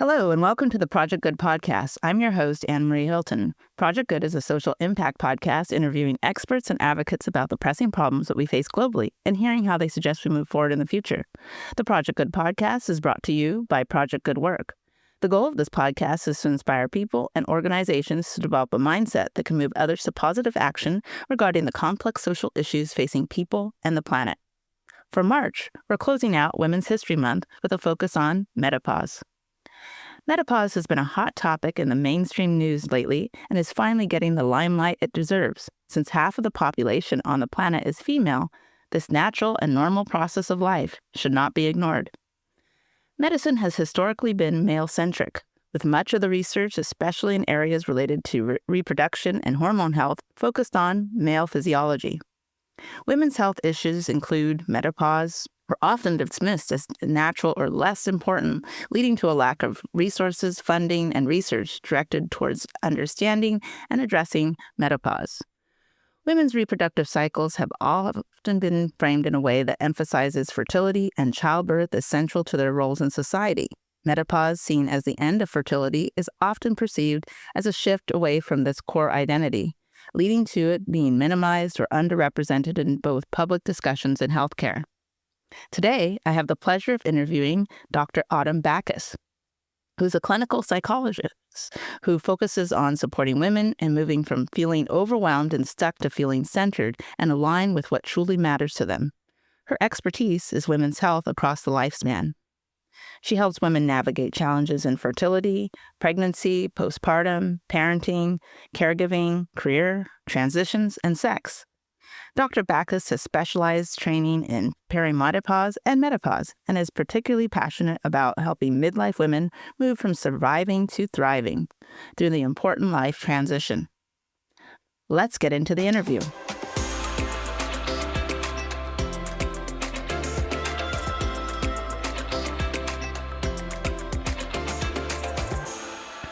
Hello, and welcome to the Project Good podcast. I'm your host, Annemarie Hylton. Project Good is a social impact podcast interviewing experts and advocates about the pressing problems that we face globally and hearing how they suggest we move forward in the future. The Project Good podcast is brought to you by Project Good Work. The goal of this podcast is to inspire people and organizations to develop a mindset that can move others to positive action regarding the complex social issues facing people and the planet. For March, we're closing out Women's History Month with a focus on menopause. Menopause has been a hot topic in the mainstream news lately and is finally getting the limelight it deserves. Since half of the population on the planet is female, this natural and normal process of life should not be ignored. Medicine has historically been male-centric, with much of the research, especially in areas related to reproduction and hormone health, focused on male physiology. Women's health issues include menopause, are often dismissed as natural or less important, leading to a lack of resources, funding, and research directed towards understanding and addressing menopause. Women's reproductive cycles have often been framed in a way that emphasizes fertility and childbirth as central to their roles in society. Menopause, seen as the end of fertility, is often perceived as a shift away from this core identity, leading to it being minimized or underrepresented in both public discussions and healthcare. Today, I have the pleasure of interviewing Dr. Autumn Backhaus, who's a clinical psychologist who focuses on supporting women and moving from feeling overwhelmed and stuck to feeling centered and aligned with what truly matters to them. Her expertise is women's health across the lifespan. She helps women navigate challenges in fertility, pregnancy, postpartum, parenting, caregiving, career, transitions, and sex. Dr. Backhaus has specialized training in perimenopause and menopause and is particularly passionate about helping midlife women move from surviving to thriving through the important life transition. Let's get into the interview.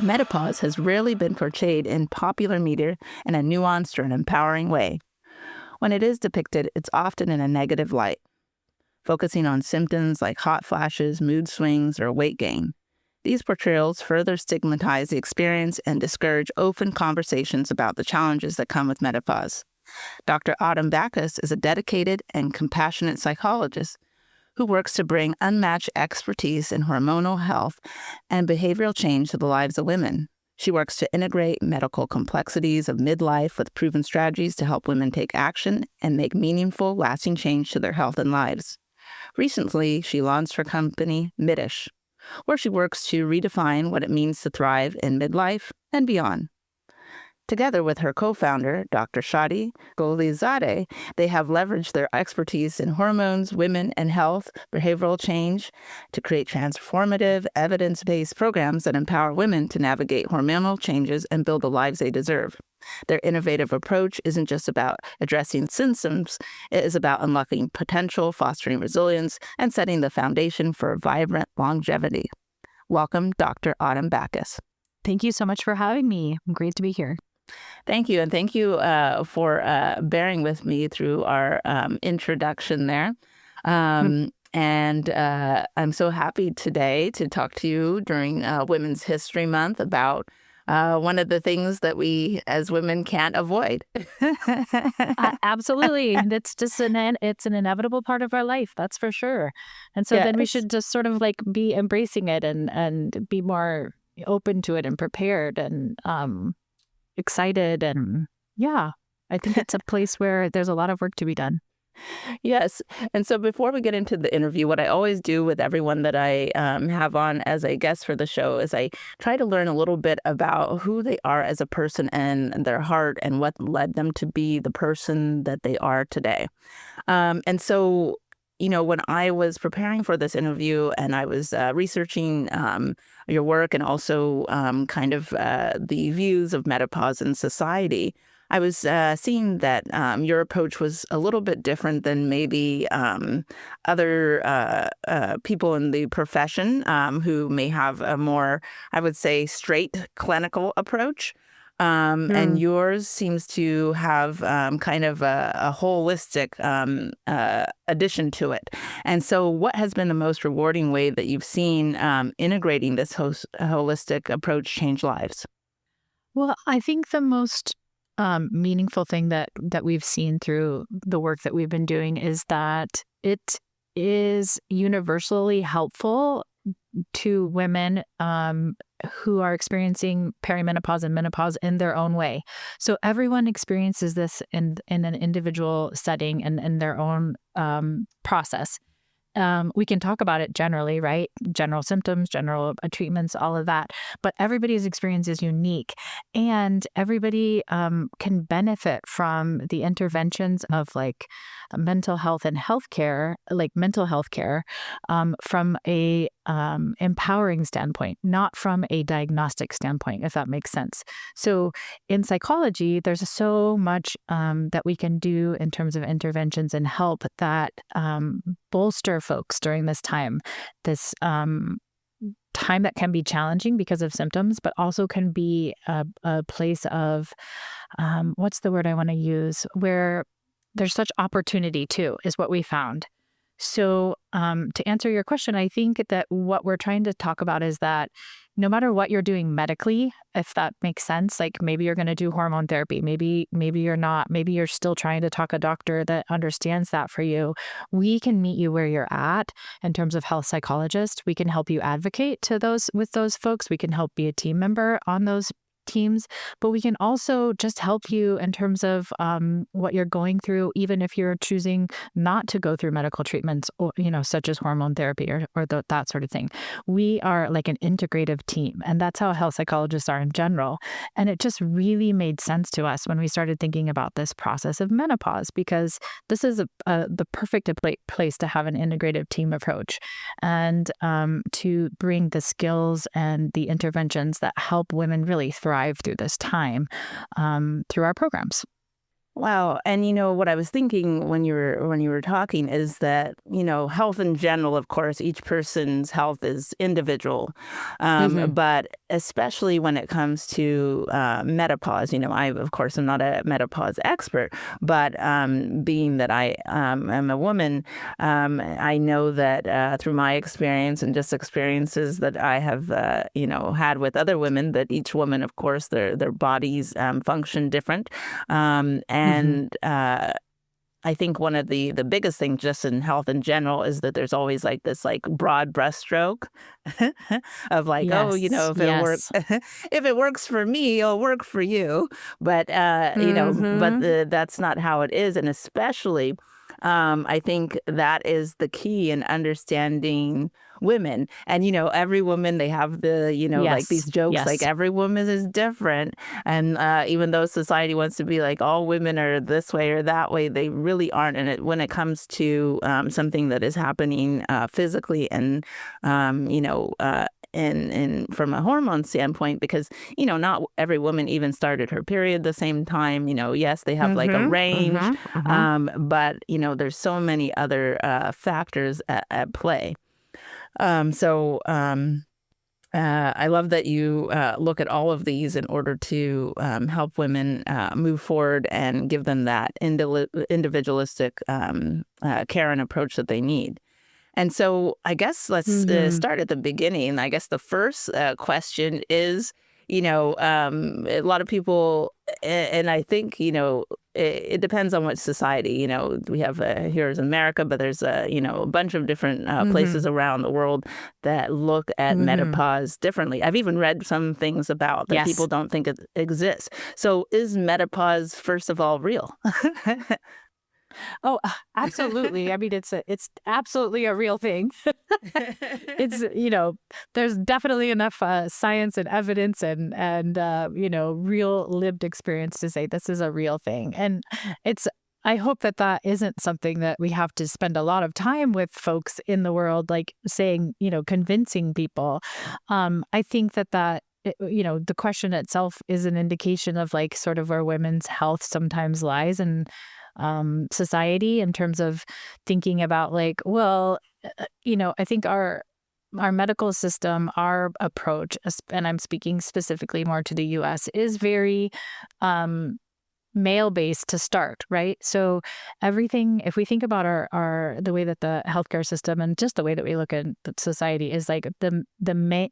Menopause has rarely been portrayed in popular media in a nuanced or an empowering way. When it is depicted, it's often in a negative light, focusing on symptoms like hot flashes, mood swings, or weight gain. These portrayals further stigmatize the experience and discourage open conversations about the challenges that come with menopause. Dr. Autumn Backhaus is a dedicated and compassionate psychologist who works to bring unmatched expertise in hormonal health and behavioral change to the lives of women. She works to integrate medical complexities of midlife with proven strategies to help women take action and make meaningful, lasting change to their health and lives. Recently, she launched her company, Midish, where she works to redefine what it means to thrive in midlife and beyond. Together with her co-founder, Dr. Shadi Golizadeh, they have leveraged their expertise in hormones, women, and health, behavioral change to create transformative, evidence-based programs that empower women to navigate hormonal changes and build the lives they deserve. Their innovative approach isn't just about addressing symptoms, it is about unlocking potential, fostering resilience, and setting the foundation for vibrant longevity. Welcome, Dr. Autumn Backhaus. Thank you so much for having me. Great to be here. Thank you. And thank you for bearing with me through our introduction there. And I'm so happy today to talk to you during Women's History Month about one of the things that we as women can't avoid. Absolutely. It's just it's an inevitable part of our life. That's for sure. And so then we should just sort of like be embracing it and be more open to it and prepared and excited. And yeah, I think it's a place where there's a lot of work to be done. Yes. And so before we get into the interview, what I always do with everyone that I have on as a guest for the show is I try to learn a little bit about who they are as a person and their heart and what led them to be the person that they are today. And so, when I was preparing for this interview and I was researching your work and also the views of menopause in society, I was seeing that your approach was a little bit different than maybe other people in the profession who may have a more, I would say, straight clinical approach. And yours seems to have kind of a holistic addition to it. And so what has been the most rewarding way that you've seen integrating this holistic approach change lives? Well, I think the most meaningful thing that we've seen through the work that we've been doing is that it is universally helpful to women who are experiencing perimenopause and menopause in their own way. So everyone experiences this in an individual setting and in their own process. We can talk about it generally, right? General symptoms, general treatments, all of that. But everybody's experience is unique. And everybody can benefit from the interventions of like mental health and healthcare, like mental health care, from a empowering standpoint, not from a diagnostic standpoint, if that makes sense. So in psychology, there's so much that we can do in terms of interventions and help that bolster folks during this time that can be challenging because of symptoms, but also can be a place of what's the word I want to use, where there's such opportunity too, is what we found. So to answer your question, I think that what we're trying to talk about is that no matter what you're doing medically, if that makes sense, like maybe you're going to do hormone therapy, maybe you're not, maybe you're still trying to talk a doctor that understands that for you. We can meet you where you're at in terms of health psychologist. We can help you advocate with those folks. We can help be a team member on those teams, but we can also just help you in terms of what you're going through, even if you're choosing not to go through medical treatments, or such as hormone therapy or that sort of thing. We are like an integrative team, and that's how health psychologists are in general. And it just really made sense to us when we started thinking about this process of menopause, because this is the perfect place to have an integrative team approach and to bring the skills and the interventions that help women really thrive through this time through our programs. Wow. And what I was thinking when you were talking is that, health in general, of course, each person's health is individual. But especially when it comes to menopause, I, of course, am not a menopause expert, but being that I am a woman, I know that through my experience and just experiences that I have, had with other women, that each woman, of course, their bodies function different. And I think one of the biggest things just in health in general is that there's always like this like broad brushstroke of like, yes, if it works, if it works for me, it'll work for you. But, that's not how it is. And especially, I think that is the key in understanding women. And, every woman, they have the, like these jokes, like every woman is different. And even though society wants to be like all women are this way or that way, they really aren't. And when it comes to something that is happening physically and, and from a hormone standpoint, because, not every woman even started her period the same time. Yes, they have like a range, but, there's so many other factors at play. I love that you look at all of these in order to help women move forward and give them that individualistic care and approach that they need. And so I guess let's start at the beginning. I guess the first question is, a lot of people, and I think, it depends on what society, we have here in America, but there's a bunch of different places around the world that look at menopause differently. I've even read some things about that people don't think it exists. So is menopause, first of all, real? Oh, absolutely. I mean, it's absolutely a real thing. It's, there's definitely enough science and evidence and real lived experience to say this is a real thing. And I hope that isn't something that we have to spend a lot of time with folks in the world, like saying, convincing people. I think that the question itself is an indication of like sort of where women's health sometimes lies in society in terms of thinking about like, well, I think our our medical system, our approach, and I'm speaking specifically more to the US, is very male-based to start, right? So everything, if we think about the way that the healthcare system and just the way that we look at society is like the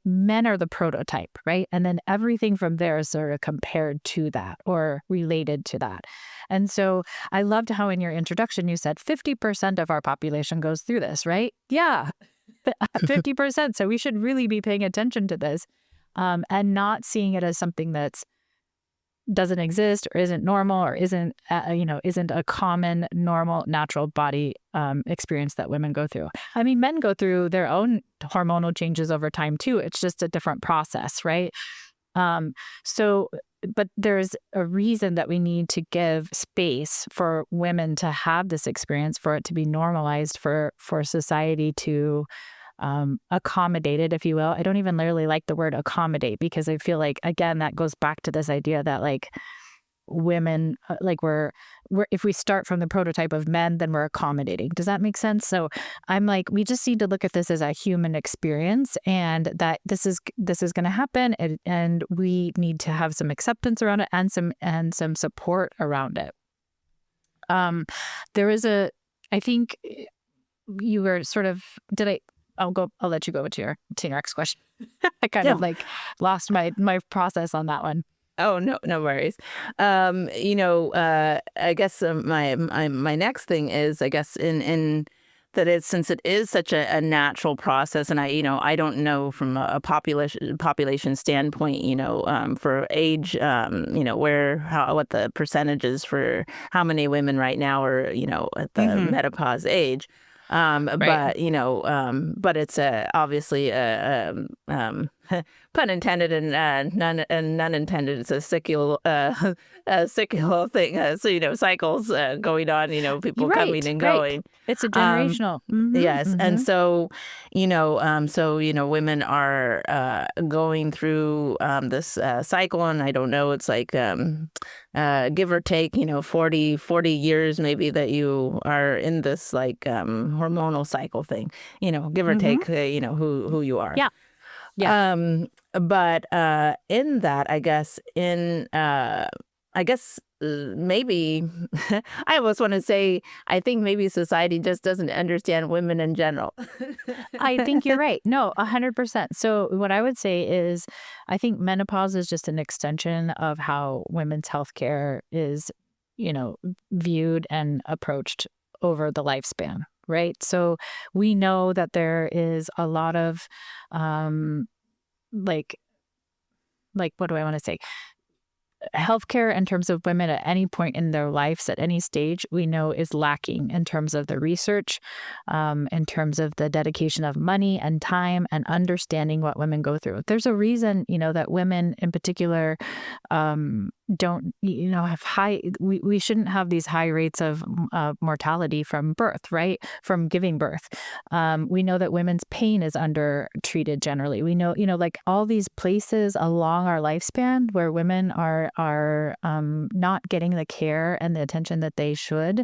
men are the prototype, right? And then everything from there is sort of compared to that or related to that. And so I loved how in your introduction you said 50% of our population goes through this, right? Yeah, 50%. So we should really be paying attention to this and not seeing it as something that's doesn't exist or isn't normal or isn't a common, normal, natural body experience that women go through. I mean, men go through their own hormonal changes over time too. It's just a different process, right? But there's a reason that we need to give space for women to have this experience, for it to be normalized, for society to accommodate it, if you will. I don't even really like the word accommodate because I feel like, again, that goes back to this idea that like women, like we're if we start from the prototype of men, then we're accommodating. Does that make sense? So I'm like, we just need to look at this as a human experience and that this is going to happen, and we need to have some acceptance around it and some support around it. There is I think you were sort of, I'll let you go to your next question. I kind of like lost my process on that one. Oh, no worries. I guess my next thing is, I guess in that since it is such a natural process, and I don't know from a population standpoint, for age, what the percentages for how many women right now are, at the menopause age. Right. But it's obviously pun intended and none intended. It's a cyclical thing. So cycles going on. People coming and going. It's a generational. Yes, and so women are going through this cycle, and I don't know. It's like give or take, 40 years maybe that you are in this like hormonal cycle thing, give or take, who you are. Yeah. Yeah. But in that, I guess maybe I almost want to say, I think maybe society just doesn't understand women in general. I think you're right. No, 100%. So what I would say is, I think menopause is just an extension of how women's healthcare is, viewed and approached over the lifespan, right? So we know that there is a lot of what do I want to say? Healthcare in terms of women at any point in their lives, at any stage, we know is lacking in terms of the research, in terms of the dedication of money and time and understanding what women go through. There's a reason, that women in particular don't, have we shouldn't have these high rates of mortality from birth, right? From giving birth. We know that women's pain is undertreated generally. We know, like all these places along our lifespan where women are not getting the care and the attention that they should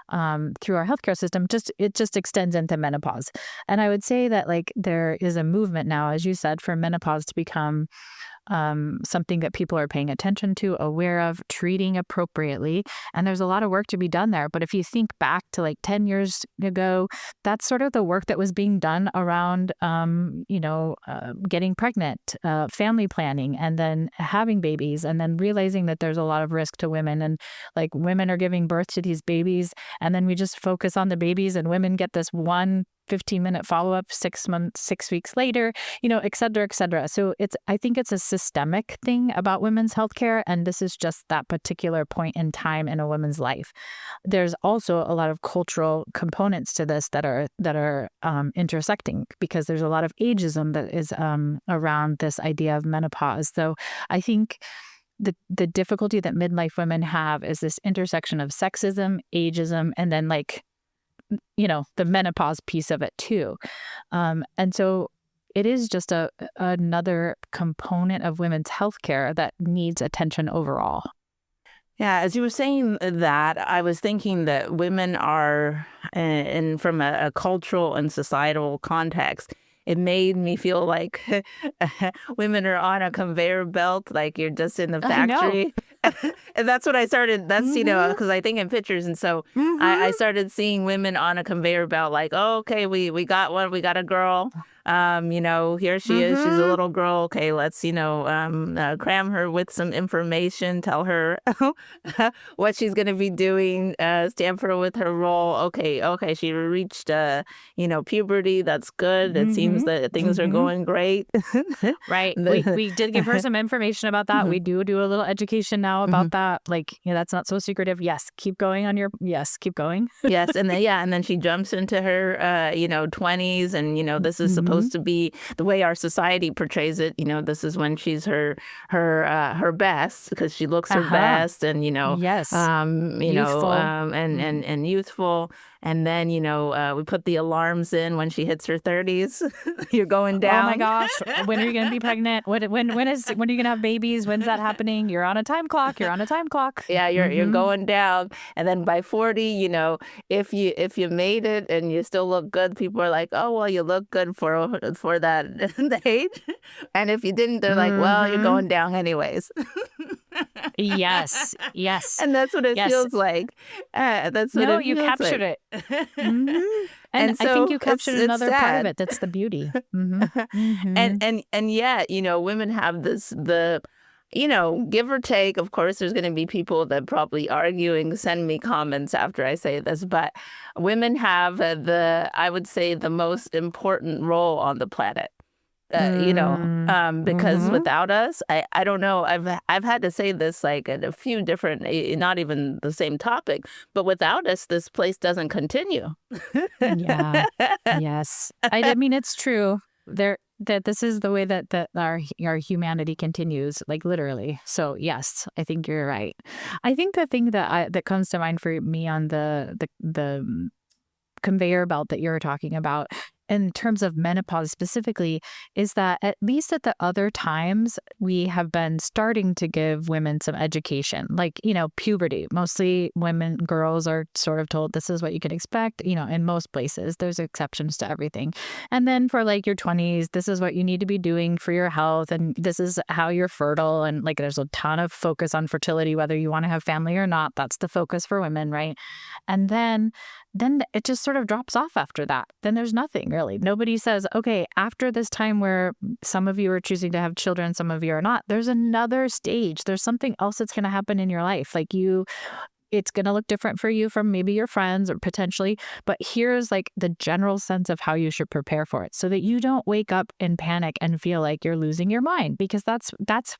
through our healthcare system, it just extends into menopause. And I would say that like there is a movement now, as you said, for menopause to become something that people are paying attention to, aware of, treating appropriately. And there's a lot of work to be done there. But if you think back to like 10 years ago, that's sort of the work that was being done around, getting pregnant, family planning, and then having babies, and then realizing that there's a lot of risk to women. And like women are giving birth to these babies, and then we just focus on the babies, and women get this 15-minute follow-up 6 weeks later, et cetera, et cetera. So I think it's a systemic thing about women's healthcare. And this is just that particular point in time in a woman's life. There's also a lot of cultural components to this that are intersecting, because there's a lot of ageism that is around this idea of menopause. So I think the difficulty that midlife women have is this intersection of sexism, ageism, and then like the menopause piece of it too. And so it is just another component of women's healthcare that needs attention overall. Yeah, as you were saying that, I was thinking that women are, from a cultural and societal context, it made me feel like women are on a conveyor belt, like you're just in the factory. And that's what I started. That's, because I think in pictures. And so I started seeing women on a conveyor belt, like, oh, okay, we got one, we got a girl. Here she is. She's a little girl. Okay, let's, cram her with some information, tell her what she's going to be doing, stamp her with her role. Okay, she reached, puberty. That's good. It seems that things are going great. Right. We did give her some information about that. We do a little education now about that. Like, that's not so secretive. Yes, keep going on your, keep going. Yes. And then she jumps into her, 20s. And, this is supposed to be the way our society portrays it. This is when she's her best, because she looks her best, and, yes, youthful. And youthful. And then, we put the alarms in when she hits her 30s. You're going down. Oh my gosh. When are you going to be pregnant? When are you going to have babies? When's that happening? You're on a time clock. Yeah, you're going down. And then by 40, if you made it and you still look good, people are like, oh, well, you look good for that age. And if you didn't, they're like, well, you're going down anyways. Yes. And that's what it feels like. You captured it. And so I think you captured another part of it. That's the beauty. And yet, women have this, give or take. Of course, there's going to be people that probably arguing, send me comments after I say this, but women have I would say, the most important role on the planet. Because without us, I don't know. I've had to say this like at a few different, not even the same topic, but without us, this place doesn't continue. Yeah. Yes. I mean, it's true. That this is the way that our humanity continues, like literally. So yes, I think you're right. I think the thing that comes to mind for me on the conveyor belt that you're talking about, in terms of menopause specifically, is that at least at the other times, we have been starting to give women some education, like, puberty. Mostly girls are sort of told this is what you can expect, in most places. There's exceptions to everything. And then for like your 20s, this is what you need to be doing for your health. And this is how you're fertile. And like there's a ton of focus on fertility, whether you want to have family or not. That's the focus for women, right? And then it just sort of drops off after that. Then there's nothing really. Nobody says, okay, after this time where some of you are choosing to have children, some of you are not, there's another stage. There's something else that's going to happen in your life. Like it's going to look different for you from maybe your friends or potentially, but here's like the general sense of how you should prepare for it so that you don't wake up in panic and feel like you're losing your mind, because that's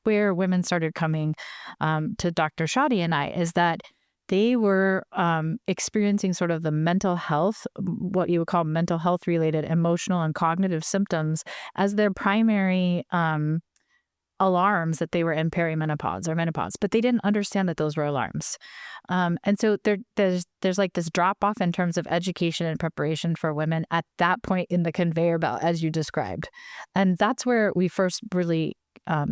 where women started coming to Dr. Shadi and I, is that they were experiencing sort of the mental health, what you would call mental health related emotional and cognitive symptoms as their primary alarms that they were in perimenopause or menopause, but they didn't understand that those were alarms. And so there's like this drop off in terms of education and preparation for women at that point in the conveyor belt, as you described. And that's where we first really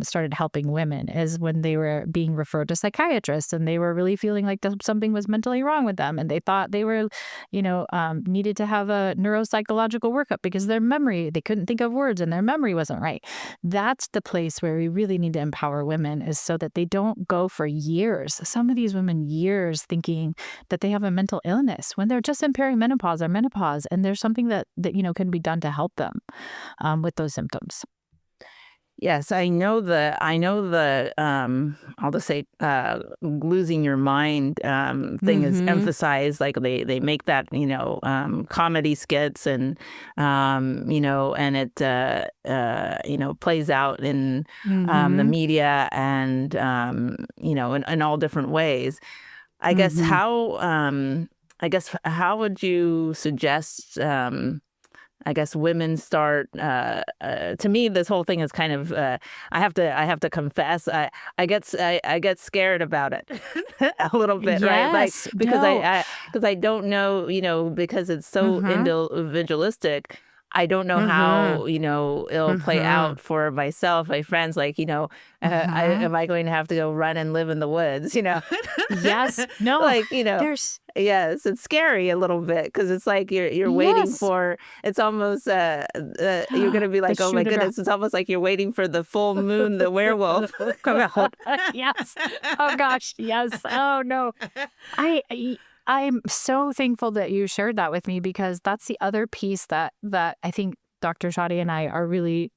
started helping women, is when they were being referred to psychiatrists and they were really feeling like something was mentally wrong with them. And they thought they were, needed to have a neuropsychological workup because their memory, they couldn't think of words and their memory wasn't right. That's the place where we really need to empower women, is so that they don't go for years, some of these women years, thinking that they have a mental illness when they're just in perimenopause or menopause. And there's something that can be done to help them with those symptoms. Yes, I know the I'll just say losing your mind thing is emphasized. Like they make that, comedy skits and, and it, plays out in the media and, in all different ways. I guess how would you suggest women start, to me, this whole thing is kind of, I have to confess, I get scared about it a little bit, right? Like, because I don't know, because it's so individualistic. I don't know how, it'll play out for myself, my friends, like, am I going to have to go run and live in the woods, Yes. No. like, There's yes, it's scary a little bit because it's like you're waiting yes. for, it's almost, you're going to be The like, oh my shoe to drop. goodness, it's almost like you're waiting for the full moon, the werewolf come out. Yes. Oh gosh. Yes. Oh no. I'm so thankful that you shared that with me, because that's the other piece that I think Dr. Shadi and I are really,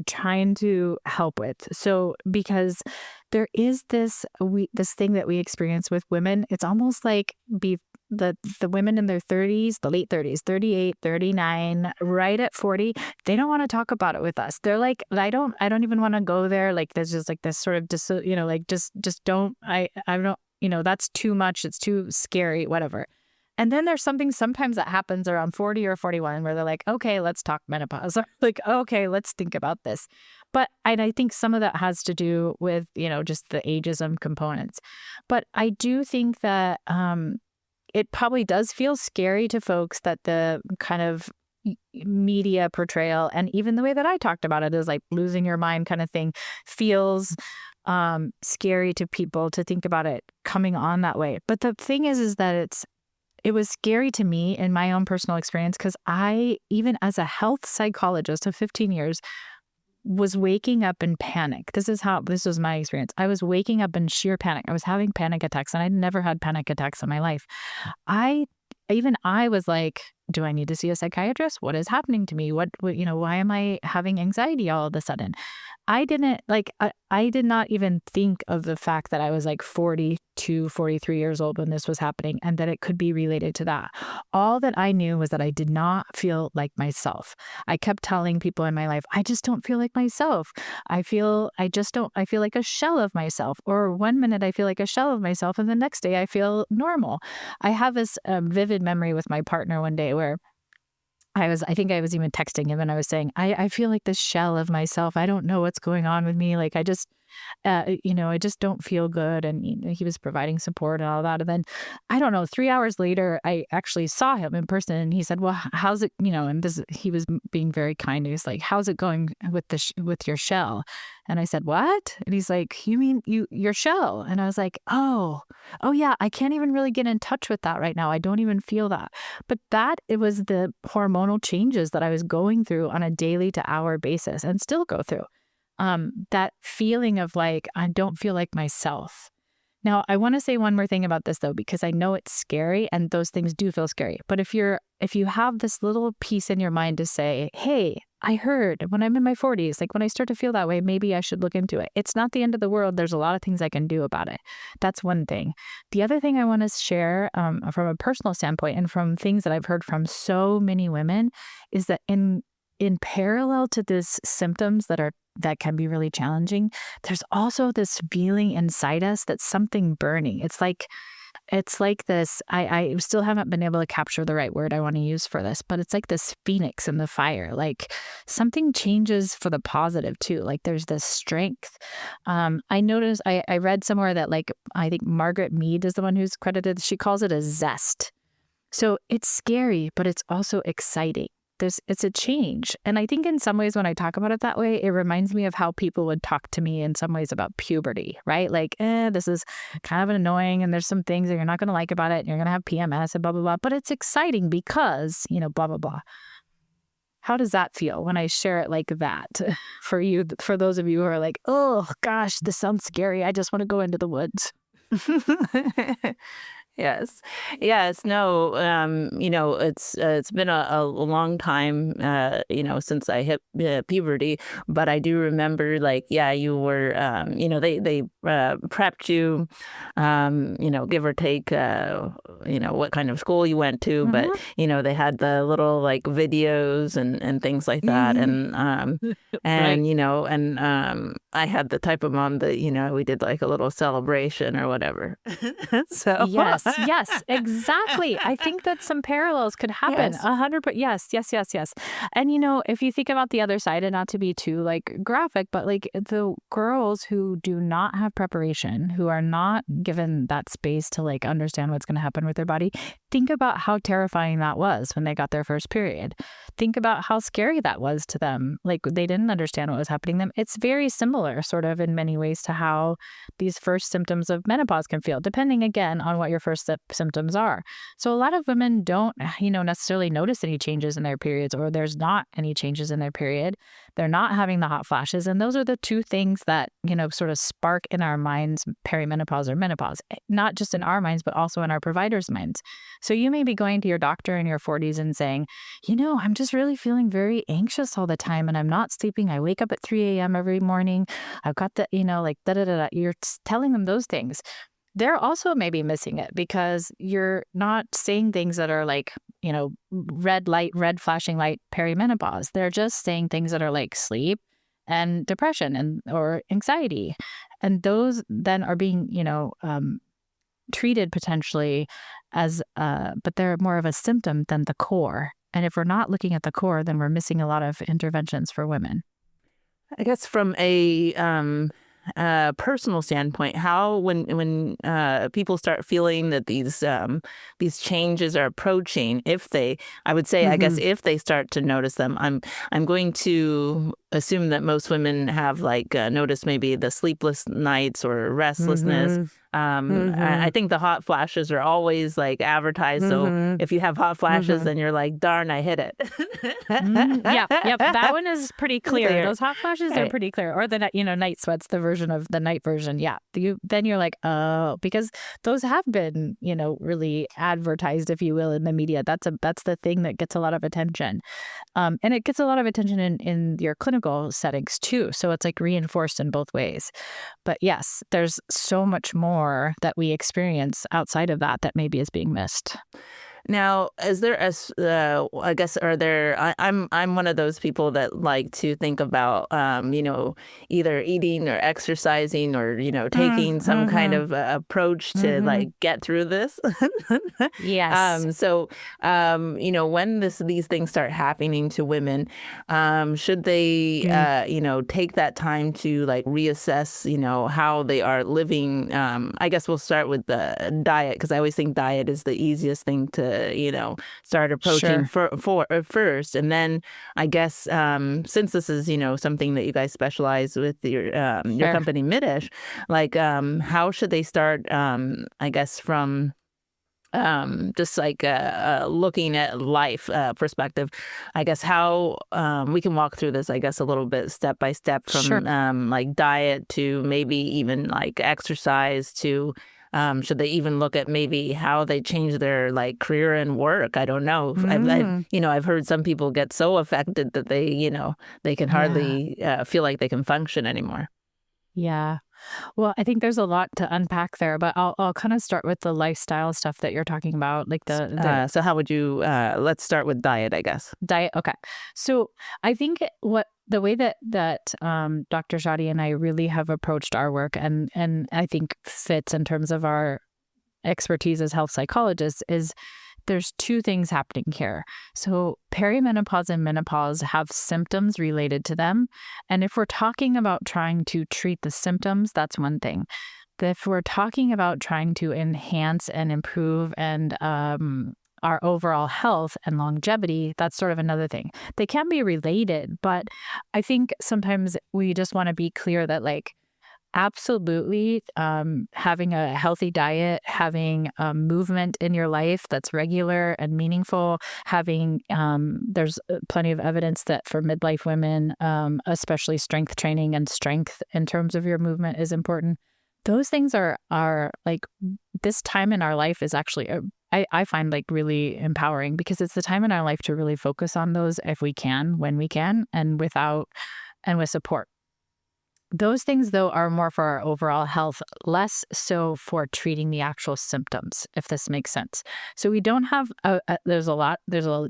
trying to help with. So because there is this thing that we experience with women. It's almost like the women in their 30s, the late 30s, 38, 39, right at 40, they don't want to talk about it with us. They're like, I don't even want to go there. Like there's just like this sort of like just don't, I don't, that's too much. It's too scary, whatever. And then there's something sometimes that happens around 40 or 41 where they're like, okay, let's talk menopause. Or like, okay, let's think about this. And I think some of that has to do with, just the ageism components. But I do think that it probably does feel scary to folks that the kind of media portrayal, and even the way that I talked about it, is like losing your mind kind of thing, feels scary to people to think about it coming on that way. But the thing is that it was scary to me in my own personal experience, because I, even as a health psychologist of 15 years, was waking up in panic. This was my experience. I was waking up in sheer panic. I was having panic attacks, and I'd never had panic attacks in my life. I was like, do I need to see a psychiatrist? What is happening to me? What why am I having anxiety all of a sudden? I did not even think of the fact that I was like 42, 43 years old when this was happening, and that it could be related to that. All that I knew was that I did not feel like myself. I kept telling people in my life, I just don't feel like myself. I feel like a shell of myself. Or one minute I feel like a shell of myself, and the next day I feel normal. I have this vivid memory with my partner one day where I think I was even texting him, and I was saying, I feel like this shell of myself. I don't know what's going on with me. Like I just don't feel good. And he was providing support and all that. And then, I don't know, 3 hours later, I actually saw him in person, and he said, well, how's it, and he was being very kind. He was like, how's it going with with your shell? And I said, what? And he's like, you mean your shell? And I was like, oh yeah, I can't even really get in touch with that right now. I don't even feel that. But it was the hormonal changes that I was going through on a daily to hour basis, and still go through. That feeling of like, I don't feel like myself. Now, I want to say one more thing about this, though, because I know it's scary, and those things do feel scary. But if you have this little piece in your mind to say, hey, I heard when I'm in my 40s, like when I start to feel that way, maybe I should look into it. It's not the end of the world. There's a lot of things I can do about it. That's one thing. The other thing I want to share from a personal standpoint, and from things that I've heard from so many women, is that in parallel to these symptoms that can be really challenging, there's also this feeling inside us that's something burning. It's like this, I still haven't been able to capture the right word I want to use for this, but it's like this phoenix in the fire. Like something changes for the positive too. Like there's this strength. I noticed, I read somewhere that, like, I think Margaret Mead is the one who's credited. She calls it a zest. So it's scary, but it's also exciting. It's a change. And I think in some ways, when I talk about it that way, it reminds me of how people would talk to me in some ways about puberty, right? Like, this is kind of annoying, and there's some things that you're not going to like about it, and you're going to have PMS and blah, blah, blah. But it's exciting because, blah, blah, blah. How does that feel when I share it like that for you, for those of you who are like, oh gosh, this sounds scary. I just want to go into the woods. Yes. No, it's been a long time, since I hit puberty, but I do remember, like, yeah, you were, they prepped you, give or take, what kind of school you went to, Mm-hmm. but, they had the little like videos and things like that. Mm-hmm. And, Right. I had the type of mom that, we did like a little celebration or whatever. So Yes, exactly. I think that some parallels could happen. Yes. 100%. Yes. And if you think about the other side, and not to be too like graphic, but like the girls who do not have preparation, who are not given that space to like understand what's going to happen with their body, think about how terrifying that was when they got their first period. Think about how scary that was to them. Like they didn't understand what was happening to them. It's very similar sort of in many ways to how these first symptoms of menopause can feel, depending again on what your first symptoms are. So a lot of women don't, necessarily notice any changes in their periods, or there's not any changes in their period. They're not having the hot flashes. And those are the two things that, sort of spark in our minds perimenopause or menopause, not just in our minds, but also in our providers' minds. So you may be going to your doctor in your 40s and saying, I'm just really feeling very anxious all the time and I'm not sleeping. I wake up at 3 a.m. every morning. I've got the, like da-da-da-da. You're telling them those things. They're also maybe missing it because you're not saying things that are like, red flashing light perimenopause. They're just saying things that are like sleep and depression or anxiety. And those then are being, treated potentially as, but they're more of a symptom than the core. And if we're not looking at the core, then we're missing a lot of interventions for women. I guess from a personal standpoint, how when people start feeling that these changes are approaching, I would say, I guess if they start to notice them, I'm going to assume that most women have like noticed maybe the sleepless nights or restlessness. I think the hot flashes are always like advertised. So if you have hot flashes, then you're like, darn, I hit it. Yep. That one is pretty clear. Those hot flashes are pretty clear. Or the night sweats, the version of the night version. Yeah. Then you're like, oh, because those have been, really advertised, if you will, in the media. That's the thing that gets a lot of attention. And it gets a lot of attention in your clinical settings too. So it's like reinforced in both ways. But yes, there's so much more that we experience outside of that maybe is being missed. Now, is there I guess, are there, I'm one of those people that like to think about, either eating or exercising or, taking some kind of approach to like get through this. Yes. So, when these things start happening to women, should they, take that time to like reassess, how they are living? I guess we'll start with the diet, because I always think diet is the easiest thing to start approaching first. And then I guess since this is something that you guys specialize with your company Midish, like how should they start, I guess, from just like looking at life perspective, I guess, how we can walk through this, I guess, a little bit step by step from like diet to maybe even like exercise to should they even look at maybe how they change their like career and work? I don't know. I've heard some people get so affected that they can hardly feel like they can function anymore. Yeah. Well, I think there's a lot to unpack there, but I'll kind of start with the lifestyle stuff that you're talking about, like so how would you? Let's start with diet, I guess. Diet. Okay. So I think the way that Dr. Shadi and I really have approached our work, and I think fits in terms of our expertise as health psychologists, is there's two things happening here. So perimenopause and menopause have symptoms related to them. And if we're talking about trying to treat the symptoms, that's one thing. But if we're talking about trying to enhance and improve and our overall health and longevity, that's sort of another thing. They can be related, but I think sometimes we just want to be clear that like, absolutely. Having a healthy diet, having movement in your life that's regular and meaningful, there's plenty of evidence that for midlife women, especially strength training and strength in terms of your movement is important. Those things are like, this time in our life is actually, I find like really empowering, because it's the time in our life to really focus on those if we can, when we can, and with support. Those things, though, are more for our overall health less so for treating the actual symptoms, if this makes sense. So we don't have, there's a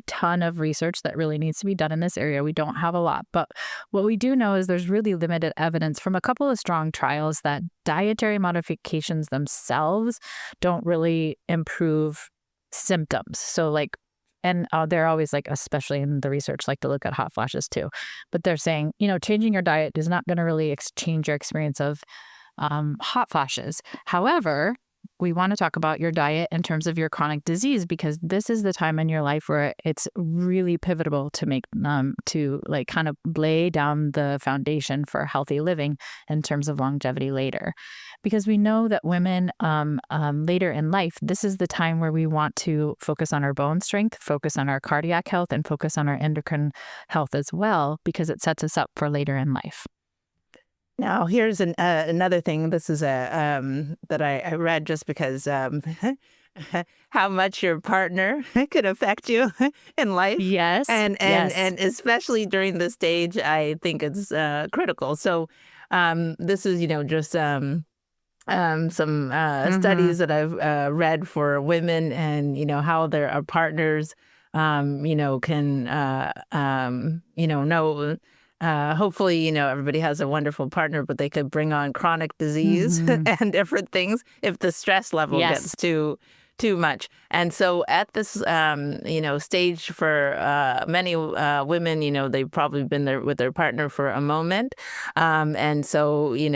ton of research that really needs to be done in this area. We don't have a lot, but what we do know is there's really limited evidence from a couple of strong trials that dietary modifications themselves don't really improve symptoms. So like, and they're always like, especially in the research, like to look at hot flashes too. But they're saying, changing your diet is not going to really change your experience of hot flashes. However, we want to talk about your diet in terms of your chronic disease, because this is the time in your life where it's really pivotal to make to like kind of lay down the foundation for healthy living in terms of longevity later. Because we know that women later in life, this is the time where we want to focus on our bone strength, focus on our cardiac health, and focus on our endocrine health as well, because it sets us up for later in life. Now, here's another thing. This is that I read just because how much your partner could affect you in life. Yes, and yes. especially during this stage, I think it's critical. So this is just some studies that I've read for women, and how their partners can know. Hopefully, everybody has a wonderful partner, but they could bring on chronic disease and different things if the stress level gets too much. And so at this, stage for many women, they've probably been there with their partner for a moment. And so, each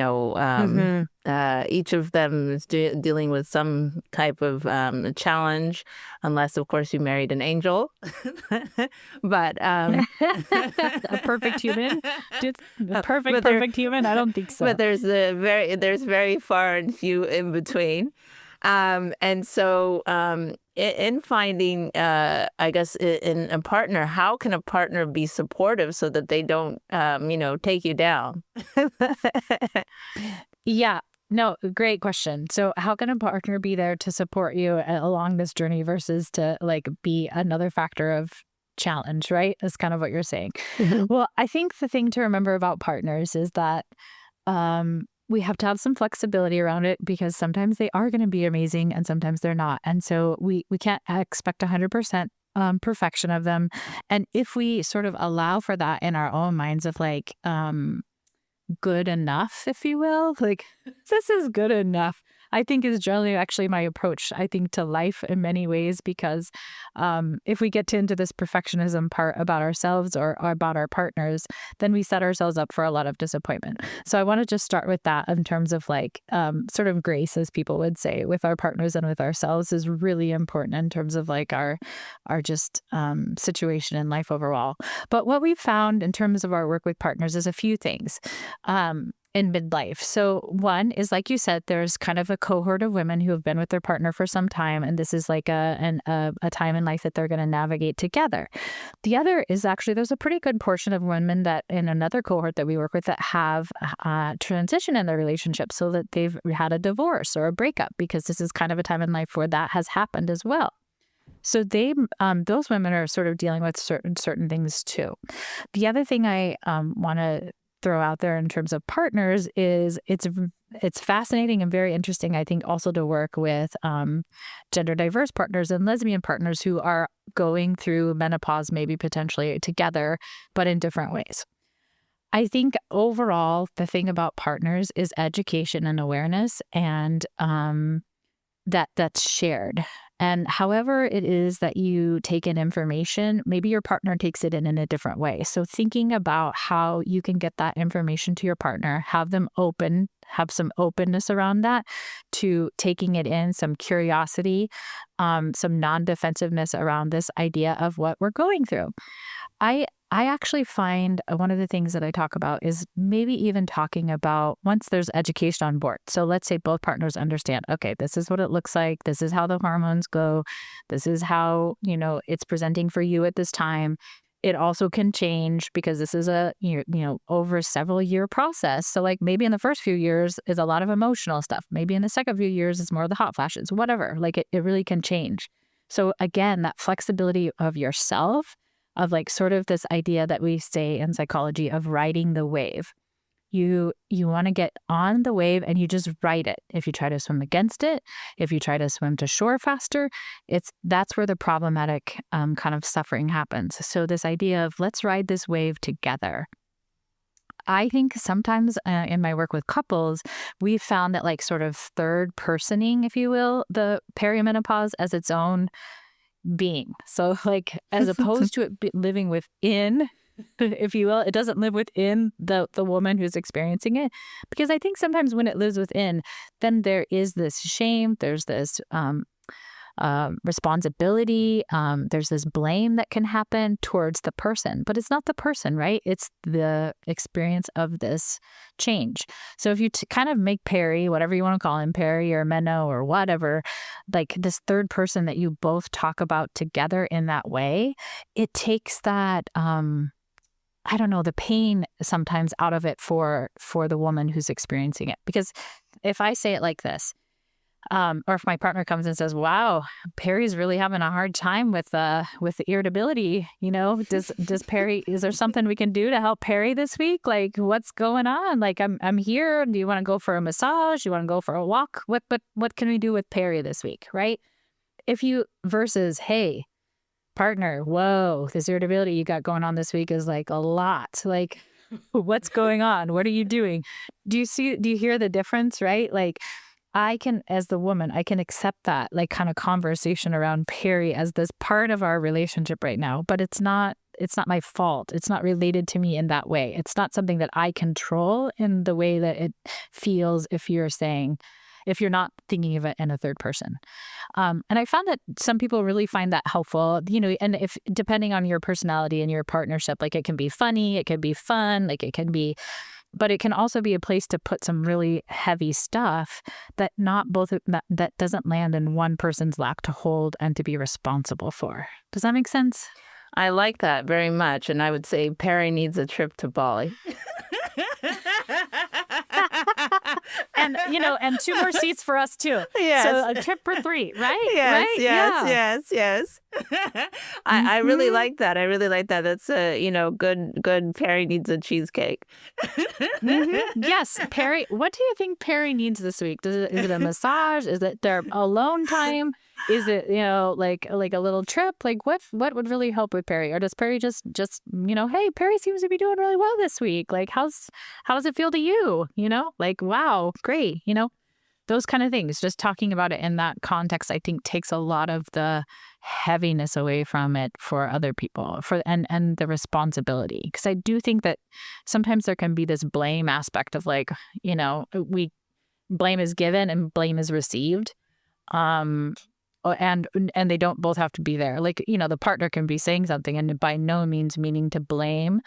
of them is dealing with some type of challenge, unless, of course, you married an angel. But a perfect human, perfect human. I don't think so. But there's very far and few in between. And so in finding, I guess, in a partner, how can a partner be supportive so that they don't, take you down? Yeah. No, great question. So how can a partner be there to support you along this journey versus to like be another factor of challenge, right? That's kind of what you're saying. Well, I think the thing to remember about partners is that we have to have some flexibility around it, because sometimes they are going to be amazing and sometimes they're not. And so we can't expect 100% perfection of them. And if we sort of allow for that in our own minds of like good enough, if you will, like this is good enough, I think is generally actually my approach, I think, to life in many ways, because if we get into this perfectionism part about ourselves or about our partners, then we set ourselves up for a lot of disappointment. So I want to just start with that in terms of like sort of grace, as people would say, with our partners and with ourselves is really important in terms of like our just situation in life overall. But what we've found in terms of our work with partners is a few things. In midlife. So one is, like you said, there's kind of a cohort of women who have been with their partner for some time, and this is like a time in life that they're going to navigate together. The other is actually there's a pretty good portion of women that in another cohort that we work with that have transition in their relationship, so that they've had a divorce or a breakup, because this is kind of a time in life where that has happened as well. So those women are sort of dealing with certain things too. The other thing I want to throw out there in terms of partners is it's fascinating and very interesting, I think, also to work with gender diverse partners and lesbian partners who are going through menopause, maybe potentially together, but in different ways. I think overall, the thing about partners is education and awareness, and that's shared. And however it is that you take in information, maybe your partner takes it in a different way. So thinking about how you can get that information to your partner, have them open, have some openness around that to taking it in, some curiosity, some non-defensiveness around this idea of what we're going through. I actually find one of the things that I talk about is maybe even talking about once there's education on board. So let's say both partners understand, okay, this is what it looks like. This is how the hormones go. This is how, it's presenting for you at this time. It also can change because this is a, over several year process. So like maybe in the first few years is a lot of emotional stuff. Maybe in the second few years is more of the hot flashes, whatever. Like it really can change. So again, that flexibility of yourself, of like sort of this idea that we say in psychology of riding the wave. You want to get on the wave and you just ride it. If you try to swim against it, if you try to swim to shore faster, that's where the problematic kind of suffering happens. So this idea of let's ride this wave together. I think sometimes in my work with couples, we've found that like sort of third personing, if you will, the perimenopause as its own being. So like as opposed to it living within, if you will, it doesn't live within the woman who's experiencing it. Because I think sometimes when it lives within, then there is this shame, there's this responsibility, there's this blame that can happen towards the person, but it's not the person, right? It's the experience of this change. So if you kind of make Peri, whatever you want to call him, Peri or Menno or whatever, like this third person that you both talk about together in that way, it takes that, I don't know, the pain sometimes out of it for the woman who's experiencing it. Because if I say it like this, or if my partner comes and says, "Wow, Peri's really having a hard time with the irritability," does Peri? Is there something we can do to help Peri this week? Like, what's going on? Like, I'm here. Do you want to go for a massage? Do you want to go for a walk? What can we do with Peri this week? Right? If you versus, hey, partner, whoa, this irritability you got going on this week is like a lot. Like, what's going on? What are you doing? Do you hear the difference? Right? Like, I can, as the woman, I can accept that like kind of conversation around Peri as this part of our relationship right now, but it's not my fault. It's not related to me in that way. It's not something that I control in the way that it feels if you're not thinking of it in a third person. And I found that some people really find that helpful, and if depending on your personality and your partnership, like it can be funny, it can be fun, like it can be, but it can also be a place to put some really heavy stuff that that doesn't land in one person's lap to hold and to be responsible for. Does that make sense? I like that very much. And I would say Peri needs a trip to Bali. And, and 2 more seats for us too. Yes. So a trip for 3, right? Yes, right? yes. I really like that. I really like that. That's good Peri needs a cheesecake. Yes, Peri. What do you think Peri needs this week? Is it a massage? Is it their alone time? Is it like a little trip? Like what would really help with Peri? Or does Peri just hey, Peri seems to be doing really well this week. Like how does it feel to you? Like wow, great. Those kind of things. Just talking about it in that context, I think, takes a lot of the heaviness away from it for other people, and the responsibility. Because I do think that sometimes there can be this blame aspect of like, blame is given and blame is received. And they don't both have to be there. Like, the partner can be saying something and by no means meaning to blame,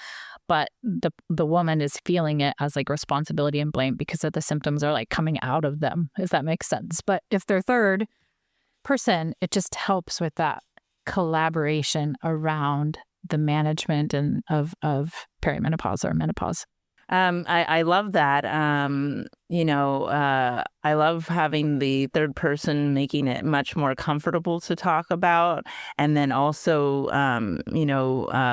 but the woman is feeling it as like responsibility and blame because of the symptoms are like coming out of them, if that makes sense. But if they're third person, it just helps with that collaboration around the management and of perimenopause or menopause. I love that. I love having the third person making it much more comfortable to talk about, and then also,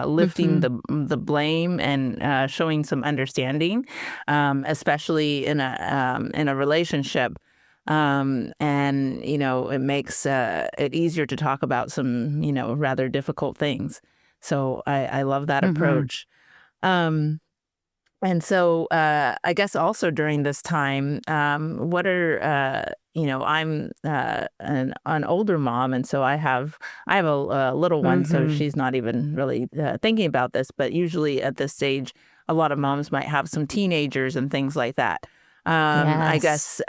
lifting the blame and showing some understanding, especially in a relationship. And it makes it easier to talk about some rather difficult things. So I love that approach. And so I guess also during this time, what are, I'm an older mom. And so I have a little one, so she's not even really thinking about this. But usually at this stage, a lot of moms might have some teenagers and things like that. I guess,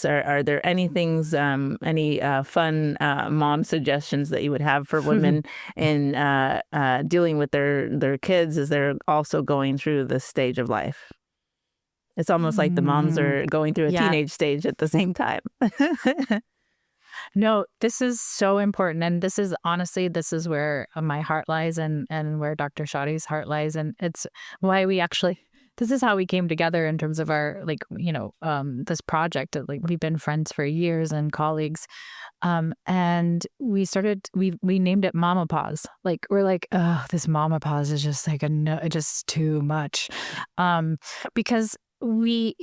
are there any things, any fun mom suggestions that you would have for women in dealing with their kids as they're also going through this stage of life? It's almost like the moms are going through a teenage stage at the same time. No, this is so important. And this is where my heart lies and where Dr. Shadi's heart lies. And it's why we actually this is how we came together in terms of our, like, this project. Like, we've been friends for years and colleagues. And we named it Menopause. Like, we're like, oh, this Menopause is just like just too much. Because we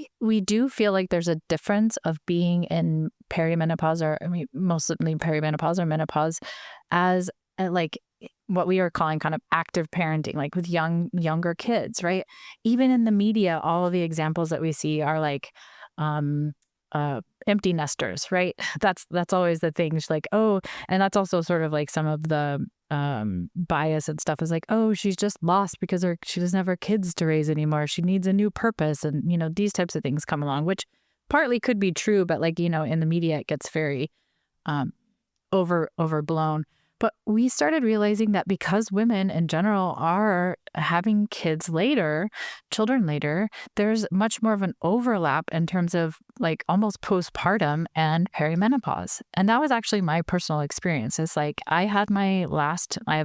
do feel like there's a difference of being in perimenopause, or mostly perimenopause or menopause, as like what we are calling kind of active parenting, like with younger kids, right? Even in the media, all of the examples that we see are like empty nesters, right? That's always the thing. It's like, oh, and that's also sort of like some of the bias and stuff is like, oh, she's just lost because she doesn't have her kids to raise anymore. She needs a new purpose. And, these types of things come along, which partly could be true, but like, in the media, it gets very overblown. But we started realizing that because women in general are having children later, there's much more of an overlap in terms of like almost postpartum and perimenopause. And that was actually my personal experience. It's like I have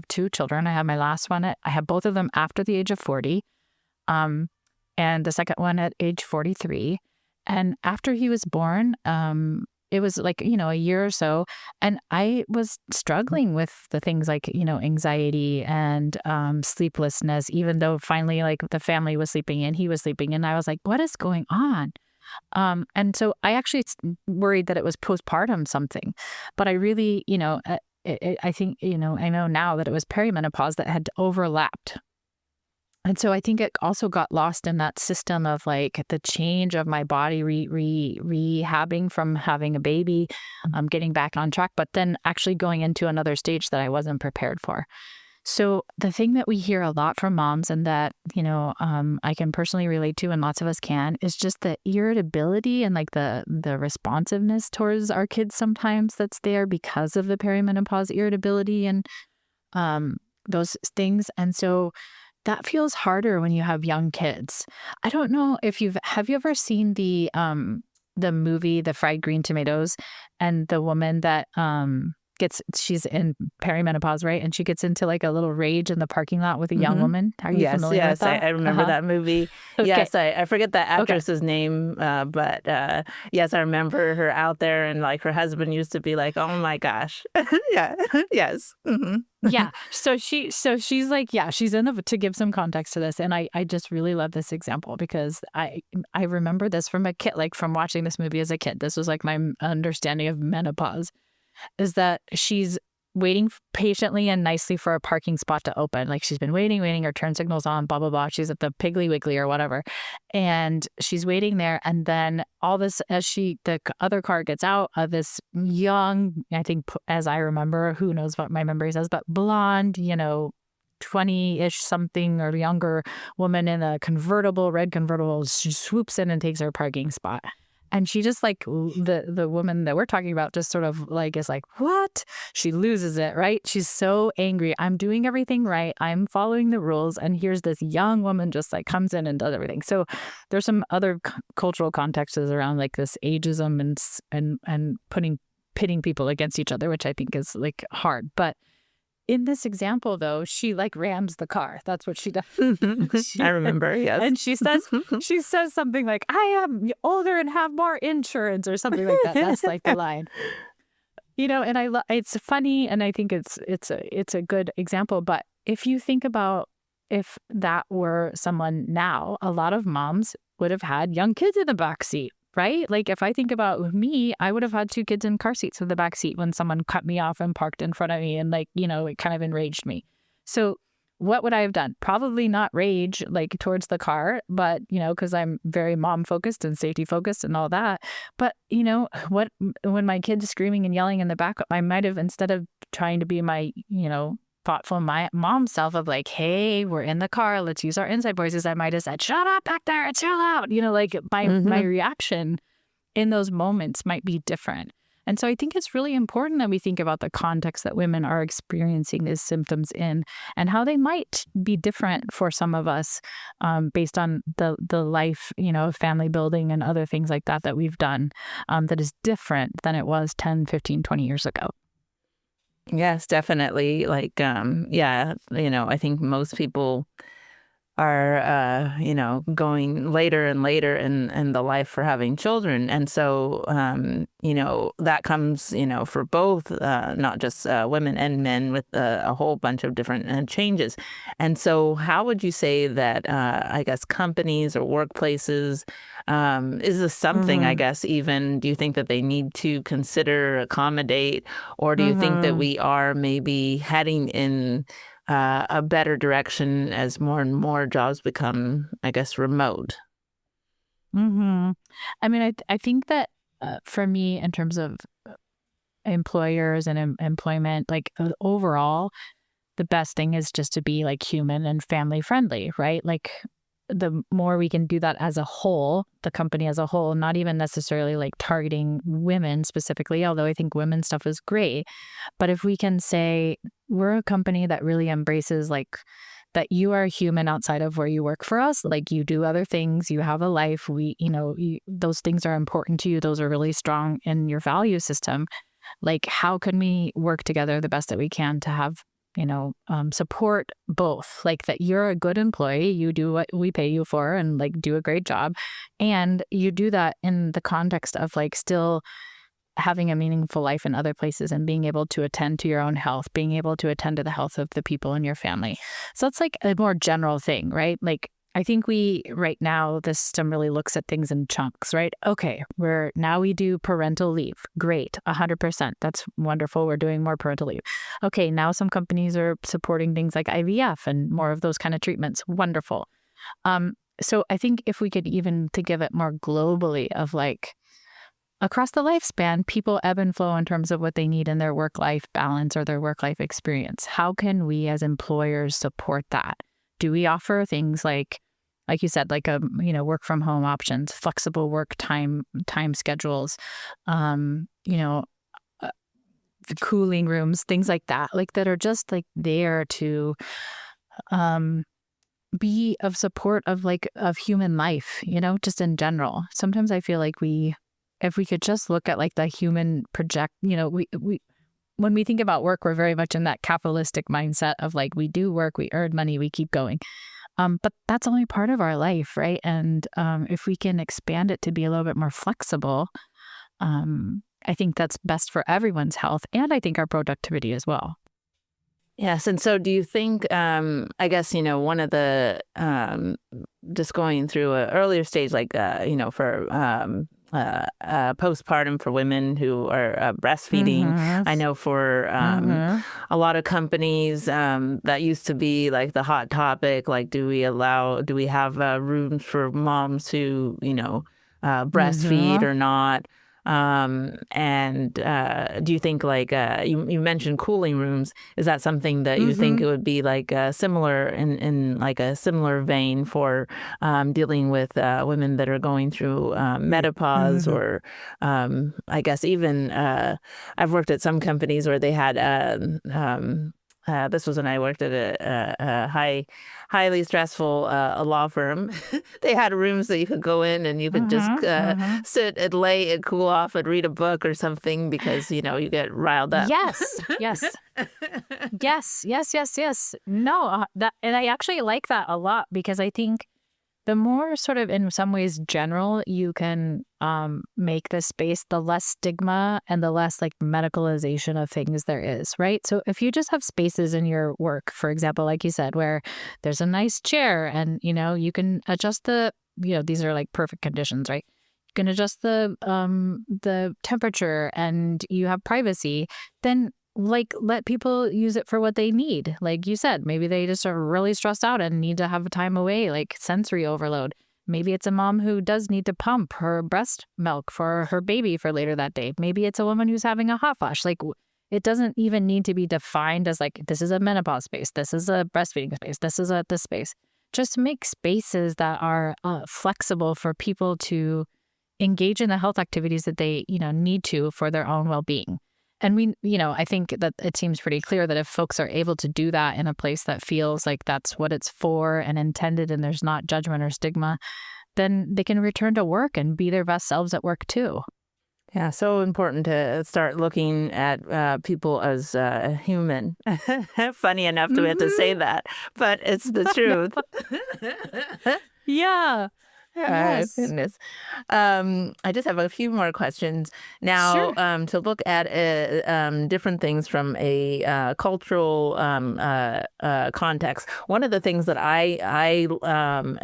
2 children. I have my last one. I have both of them after the age of 40, and the second one at age 43. And after he was born, it was like, a year or so. And I was struggling with the things like, anxiety and sleeplessness, even though finally like the family was sleeping and he was sleeping. And I was like, what is going on? And so I actually worried that it was postpartum something. But I really, I think, I know now that it was perimenopause that had overlapped. And so I think it also got lost in that system of like the change of my body rehabbing from having a baby, getting back on track, but then actually going into another stage that I wasn't prepared for. So the thing that we hear a lot from moms, and that, I can personally relate to, and lots of us can, is just the irritability and like the responsiveness towards our kids sometimes that's there because of the perimenopause irritability and those things. And so that feels harder when you have young kids. I don't know if have you ever seen the movie, The Fried Green Tomatoes, and the woman that she's in perimenopause, right? And she gets into like a little rage in the parking lot with a young woman. Are you familiar with that? Yes, I remember that movie. Okay. Yes, I forget the actress's name, but yes, I remember her out there, and like her husband used to be like, "Oh my gosh," yeah, yes, yeah. So she's like, yeah, she's in to give some context to this, and I just really love this example because I remember this from a kid, like from watching this movie as a kid. This was like my understanding of menopause. Is that she's waiting patiently and nicely for a parking spot to open. Like she's been waiting, her turn signal's on, blah, blah, blah. She's at the Piggly Wiggly or whatever. And she's waiting there. And then all this, as the other car gets out, this young, I think, as I remember, who knows what my memory says, but blonde, 20-ish something or younger woman in a red convertible, she swoops in and takes her parking spot. And she just like the woman that we're talking about just sort of like is like, what? She loses it, right? She's so angry. I'm doing everything right. I'm following the rules. And here's this young woman just like comes in and does everything. So there's some other cultural contexts around like this ageism and pitting people against each other, which I think is like hard. But in this example, though, she like rams the car. That's what she does. I remember, yes. And she says something like, "I am older and have more insurance," or something like that. That's like the line. And it's funny, and I think it's a good example. But if you think about if that were someone now, a lot of moms would have had young kids in the back seat. Right? Like if I think about me, I would have had 2 kids in car seats in the back seat when someone cut me off and parked in front of me, and like, it kind of enraged me. So what would I have done? Probably not rage like towards the car, but, because I'm very mom focused and safety focused and all that. But, when my kid's screaming and yelling in the back, I might have, instead of trying to be my, thoughtful my mom self of like, hey, we're in the car, let's use our inside voices, I might have said, shut up back there, it's too loud. Like my reaction in those moments might be different. And so I think it's really important that we think about the context that women are experiencing these symptoms in, and how they might be different for some of us based on the life, family building and other things like that we've done that is different than it was 10, 15, 20 years ago. Yes, definitely. Like, I think most people going later and later in the life for having children. And so, that comes, for both, not just women and men, with a whole bunch of different changes. And so how would you say that, I guess, companies or workplaces, is this something, I guess, even, do you think that they need to consider, accommodate, or do you think that we are maybe heading in a better direction as more and more jobs become, I guess, remote? I mean, I think that for me, in terms of employers and employment, like overall, the best thing is just to be like human and family friendly, right? Like the more we can do that as a whole, the company as a whole, not even necessarily like targeting women specifically, although I think women's stuff is great. But if we can say we're a company that really embraces like that you are a human outside of where you work for us, like you do other things, you have a life, those things are important to you, those are really strong in your value system. Like, how can we work together the best that we can to have, support both, like that you're a good employee, you do what we pay you for and like do a great job. And you do that in the context of like still having a meaningful life in other places and being able to attend to your own health, being able to attend to the health of the people in your family. So it's like a more general thing, right? Like, I think right now, the system really looks at things in chunks, right? Okay, we do parental leave. Great, 100%. That's wonderful. We're doing more parental leave. Okay, now some companies are supporting things like IVF and more of those kind of treatments. Wonderful. So I think if we could even think of it more globally of like, across the lifespan, people ebb and flow in terms of what they need in their work-life balance or their work-life experience. How can we as employers support that? Do we offer things like you said, like work from home options, flexible work time schedules, the cooling rooms, things like that are just like there to be of support of human life, just in general. Sometimes I feel like if we could just look at like the human project, we when we think about work, we're very much in that capitalistic mindset of like, we do work, we earn money, we keep going. But that's only part of our life, right? And if we can expand it to be a little bit more flexible, I think that's best for everyone's health and I think our productivity as well. Yes. And so do you think, I guess, one of the, just going through an earlier stage, like, for postpartum for women who are breastfeeding, I know for a lot of companies, that used to be like the hot topic, like, do we have rooms for moms who, breastfeed or not? And do you think like you mentioned cooling rooms? Is that something that you think it would be like similar in like a similar vein for dealing with women that are going through menopause or I guess even I've worked at some companies where they had this was when I worked at a highly stressful law firm. They had rooms that you could go in and you could just sit and lay and cool off and read a book or something because, you get riled up. Yes. Yes. No, and I actually like that a lot because I think the more sort of in some ways general you can make this space, the less stigma and the less like medicalization of things there is, right? So if you just have spaces in your work, for example, like you said, where there's a nice chair and, you can adjust these are like perfect conditions, right? You can adjust the temperature and you have privacy, then like let people use it for what they need. Like you said, maybe they just are really stressed out and need to have a time away, like sensory overload. Maybe it's a mom who does need to pump her breast milk for her baby for later that day. Maybe it's a woman who's having a hot flash. Like it doesn't even need to be defined as like, this is a menopause space. This is a breastfeeding space. This is this space. Just make spaces that are flexible for people to engage in the health activities that they, need to for their own well-being. And I think that it seems pretty clear that if folks are able to do that in a place that feels like that's what it's for and intended and there's not judgment or stigma, then they can return to work and be their best selves at work too. Yeah, so important to start looking at people as human. Funny enough to have to say that, but it's the truth. Yeah. Yes. Goodness. I just have a few more questions now. Sure. To look at different things from a cultural context. One of the things that I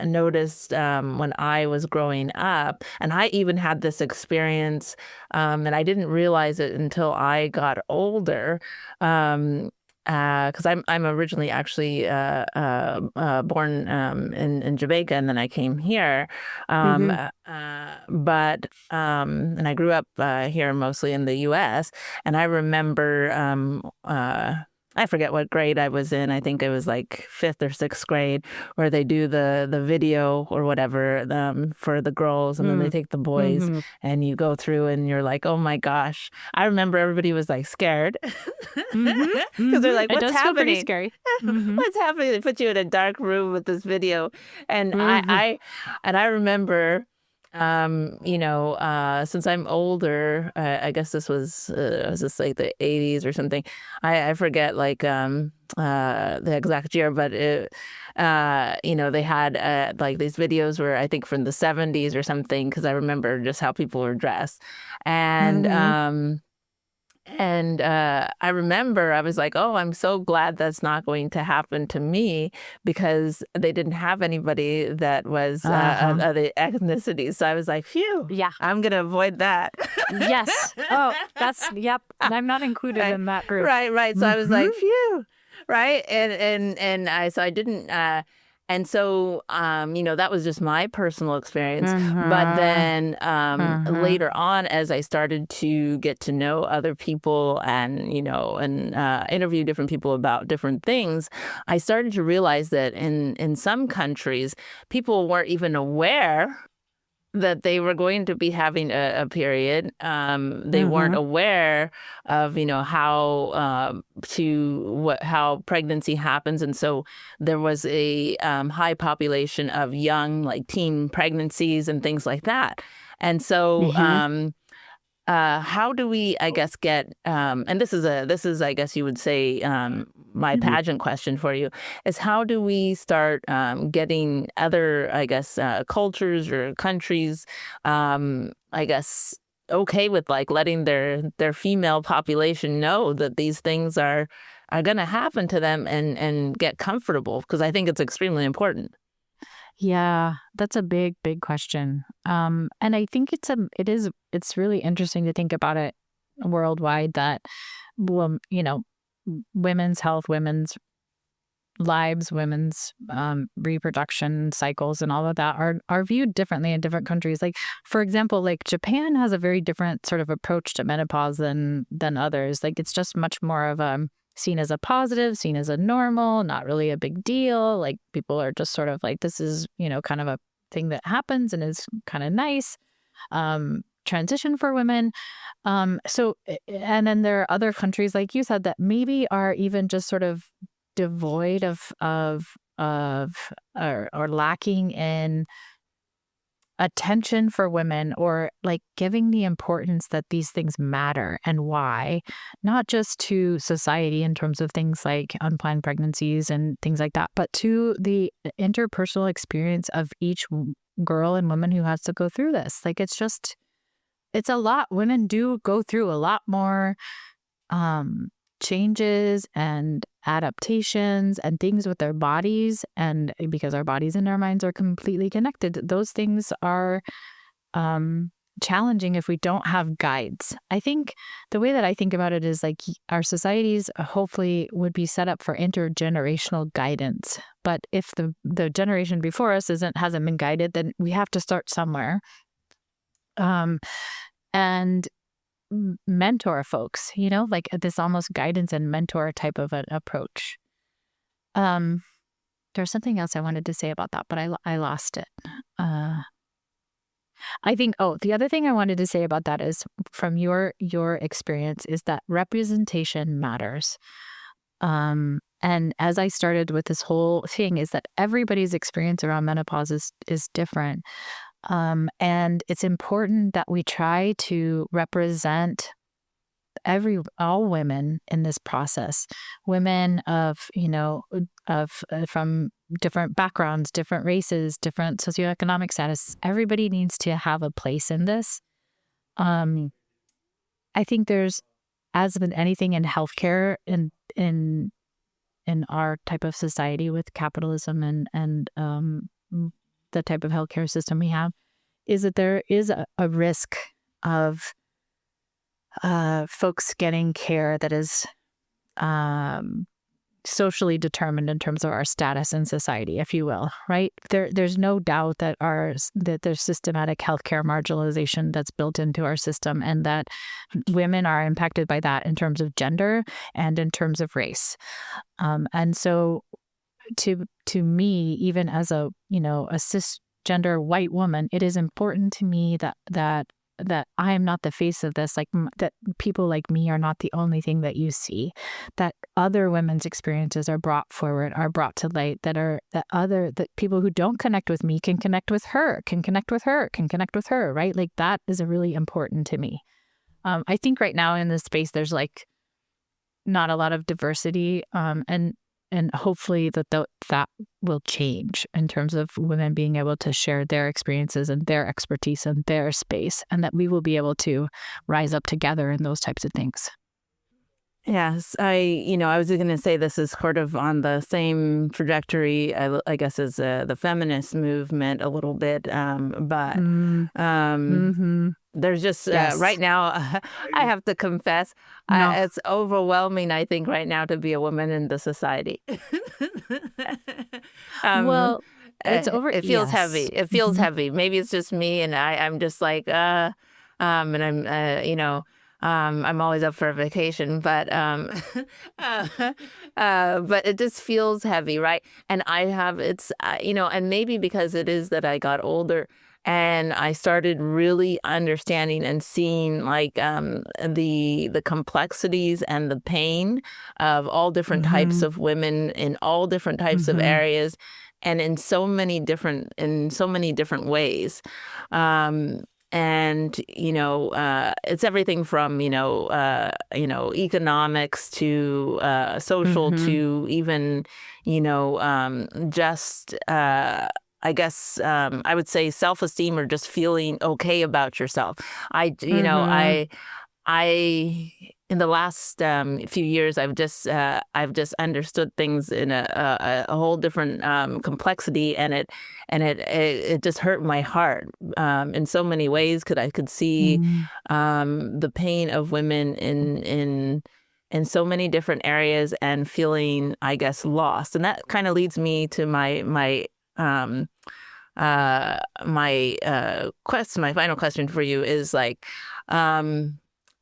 noticed when I was growing up, and I even had this experience, and I didn't realize it until I got older. Because I'm originally actually born in Jamaica, and then I came here. Mm-hmm. And I grew up here mostly in the U.S. And I remember I forget what grade I was in. I think it was like 5th or 6th grade, where they do the video or whatever for the girls, and then they take the boys, Mm-hmm. and you go through, and you're like, oh my gosh. I remember everybody was like scared Mm-hmm. because they're like, It what's does feel pretty happening? scary. Mm-hmm. What's happening? They put you in a dark room with this video, and Mm-hmm. I remember, since I'm older, I guess this was this like the 80s or something. I forget like the exact year, but they had like these videos were, I think, from the 70s or something, because I remember just how people were dressed, and Mm-hmm. I remember I was like, oh, I'm so glad that's not going to happen to me, because they didn't have anybody that was Uh-huh. of the ethnicity. So I was like, phew, Yeah. I'm going to avoid that. Yes. Oh, yep. I'm not included Right, in that group. right. So I was Mm-hmm. like, phew, right. So I didn't, and so, that was just my personal experience. But Mm-hmm. then Mm-hmm. later on, as I started to get to know other people and, interview different people about different things, I started to realize that in some countries, people weren't even aware that they were going to be having a period. They weren't Mm-hmm. aware of, how how pregnancy happens, and so there was a high population of young, like teen pregnancies and things like that. And so, Mm-hmm. how do we, I guess, get and this is, I guess you would say, my pageant question for you is, how do we start getting other, I guess, cultures or countries, I guess, okay with like letting their female population know that these things are going to happen to them, and get comfortable, because I think it's extremely important. Yeah, that's a big, big question. And I think it's really interesting to think about it worldwide that, well, women's health, women's lives, women's reproduction cycles, and all of that are viewed differently in different countries. Like, for example, like Japan has a very different sort of approach to menopause than others. Like, it's just much more of a seen as a positive, seen as a normal, not really a big deal. Like, people are just sort of like, this is, kind of a thing that happens and is kind of nice. Transition for women. And then there are other countries, like you said, that maybe are even just sort of devoid or lacking in attention for women, or like giving the importance that these things matter and why, not just to society in terms of things like unplanned pregnancies and things like that, but to the interpersonal experience of each girl and woman who has to go through this. Like, it's a lot. Women do go through a lot more changes and adaptations and things with their bodies. And because our bodies and our minds are completely connected, those things are challenging if we don't have guides. I think the way that I think about it is like, our societies hopefully would be set up for intergenerational guidance. But if the generation before us hasn't been guided, then we have to start somewhere. And mentor folks, like this almost guidance and mentor type of an approach. There's something else I wanted to say about that, but I lost it. I think, the other thing I wanted to say about that is, from your experience, is that representation matters. And as I started with this whole thing, is that everybody's experience around menopause is different. And it's important that we try to represent all women in this process, women from different backgrounds, different races, different socioeconomic status. Everybody needs to have a place in this. I think there's, as with anything in healthcare, in our type of society with capitalism and the type of healthcare system we have, is that there is a risk of folks getting care that is socially determined in terms of our status in society, if you will, right? There's no doubt that there's systematic healthcare marginalization that's built into our system, and that women are impacted by that in terms of gender and in terms of race. And so to me, even as a cisgender white woman, it is important to me that I am not the face of this, that people like me are not the only thing that you see, that other women's experiences are brought forward, are brought to light, that people who don't connect with me can connect with her, right? Like, that is a really important to me. I think right now in this space, there's not a lot of diversity, and hopefully that will change in terms of women being able to share their experiences and their expertise and their space, and that we will be able to rise up together in those types of things. Yes, I was going to say this is sort of on the same trajectory, I guess, as the feminist movement a little bit, but there's just right now, I have to confess, it's overwhelming, I think, right now to be a woman in the society. Well, it's it feels heavy. It feels heavy. Maybe it's just me, and I'm just like, and I'm, I'm always up for a vacation, but it just feels heavy, right? And and maybe because it is that I got older and I started really understanding and seeing the complexities and the pain of all different types of women in all different types of areas, and in so many different ways. And it's everything from economics to social to even just I guess I would say self-esteem, or just feeling okay about yourself. I in the last few years, I've just understood things in a whole different complexity, and it just hurt my heart in so many ways, because I could see the pain of women in so many different areas, and feeling, I guess, lost. And that kind of leads me to my final question for you is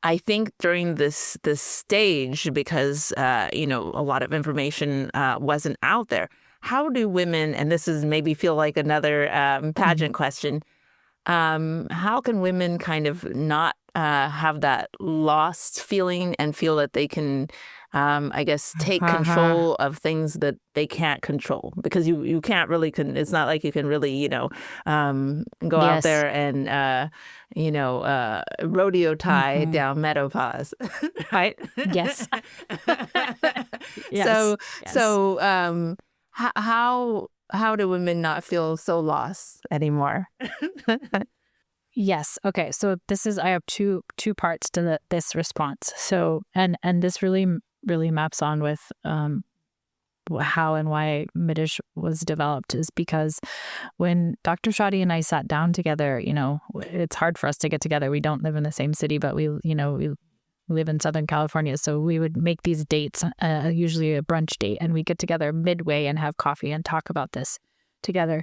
I think during this stage, because a lot of information wasn't out there, how do women, and this is maybe feel like another pageant question, how can women kind of not have that lost feeling and feel that they can I guess take control of things that they can't control? Because you can't really it's not like you can really go out there and rodeo tie down Menopause, right? Yes. Yes. So how do women not feel so lost anymore? Yes. Okay. So I have two parts to this response. So, and this really maps on with how and why Middish was developed, is because when Dr. Shadi and I sat down together, it's hard for us to get together. We don't live in the same city, but we live in Southern California. So we would make these dates, usually a brunch date, and we get together midway and have coffee and talk about this together.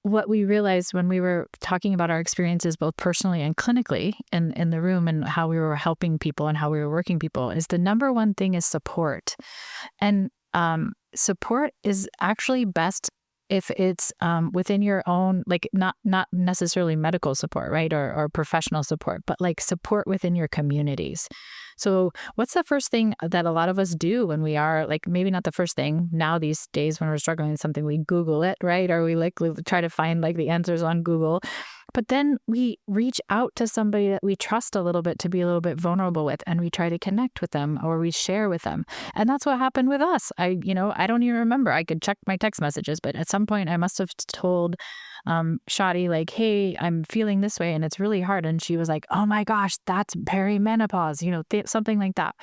What we realized when we were talking about our experiences, both personally and clinically in the room, and how we were helping people and how we were working people, is the number one thing is support. And support is actually best if it's within your own, like not necessarily medical support, right, or professional support, but like support within your communities. So what's the first thing that a lot of us do when we are like, maybe not the first thing now these days when we're struggling with something, we Google it, right? Or we like try to find like the answers on Google. But then we reach out to somebody that we trust a little bit to be a little bit vulnerable with, and we try to connect with them or we share with them. And that's what happened with us. I don't even remember. I could check my text messages, but at some point I must have told Shadi, like, hey, I'm feeling this way and it's really hard. And she was like, oh my gosh, that's perimenopause, something like that.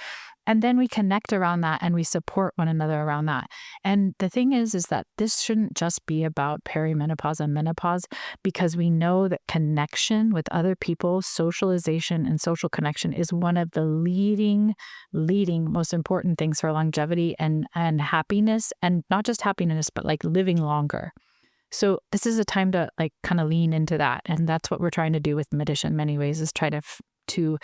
And then we connect around that and we support one another around that. And the thing is that this shouldn't just be about perimenopause and menopause, because we know that connection with other people, socialization and social connection is one of the leading most important things for longevity and happiness, and not just happiness, but like living longer. So this is a time to like kind of lean into that. And that's what we're trying to do with Medish in many ways, is try to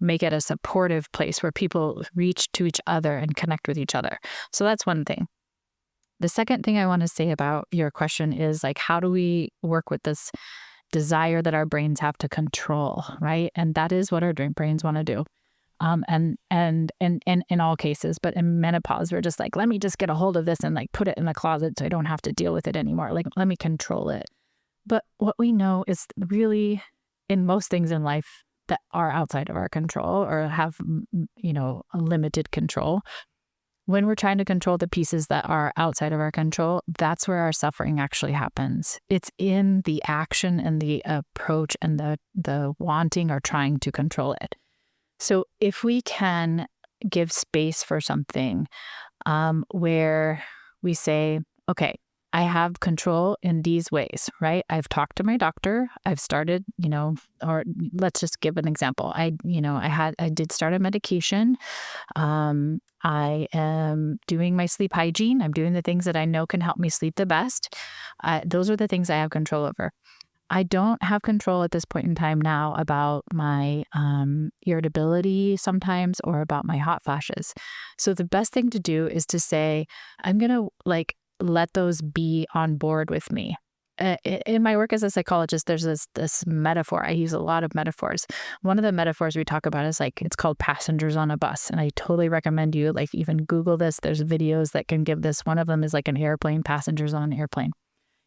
make it a supportive place where people reach to each other and connect with each other. So that's one thing. The second thing I want to say about your question is like, how do we work with this desire that our brains have to control, right? And that is what our brains want to do. And in all cases, but in menopause, we're just like, let me just get a hold of this and like put it in the closet so I don't have to deal with it anymore. Like, let me control it. But what we know is really in most things in life that are outside of our control or have, a limited control. When we're trying to control the pieces that are outside of our control, that's where our suffering actually happens. It's in the action and the approach and the wanting or trying to control it. So if we can give space for something where we say, okay, I have control in these ways, right? I've talked to my doctor. I've started, or let's just give an example. I did start a medication. I am doing my sleep hygiene. I'm doing the things that I know can help me sleep the best. Those are the things I have control over. I don't have control at this point in time now about my irritability sometimes, or about my hot flashes. So the best thing to do is to say, I'm going to let those be on board with me. In my work as a psychologist, there's this metaphor. I use a lot of metaphors. One of the metaphors we talk about is it's called passengers on a bus. And I totally recommend you even Google this. There's videos that can give this. One of them is like an airplane, passengers on an airplane.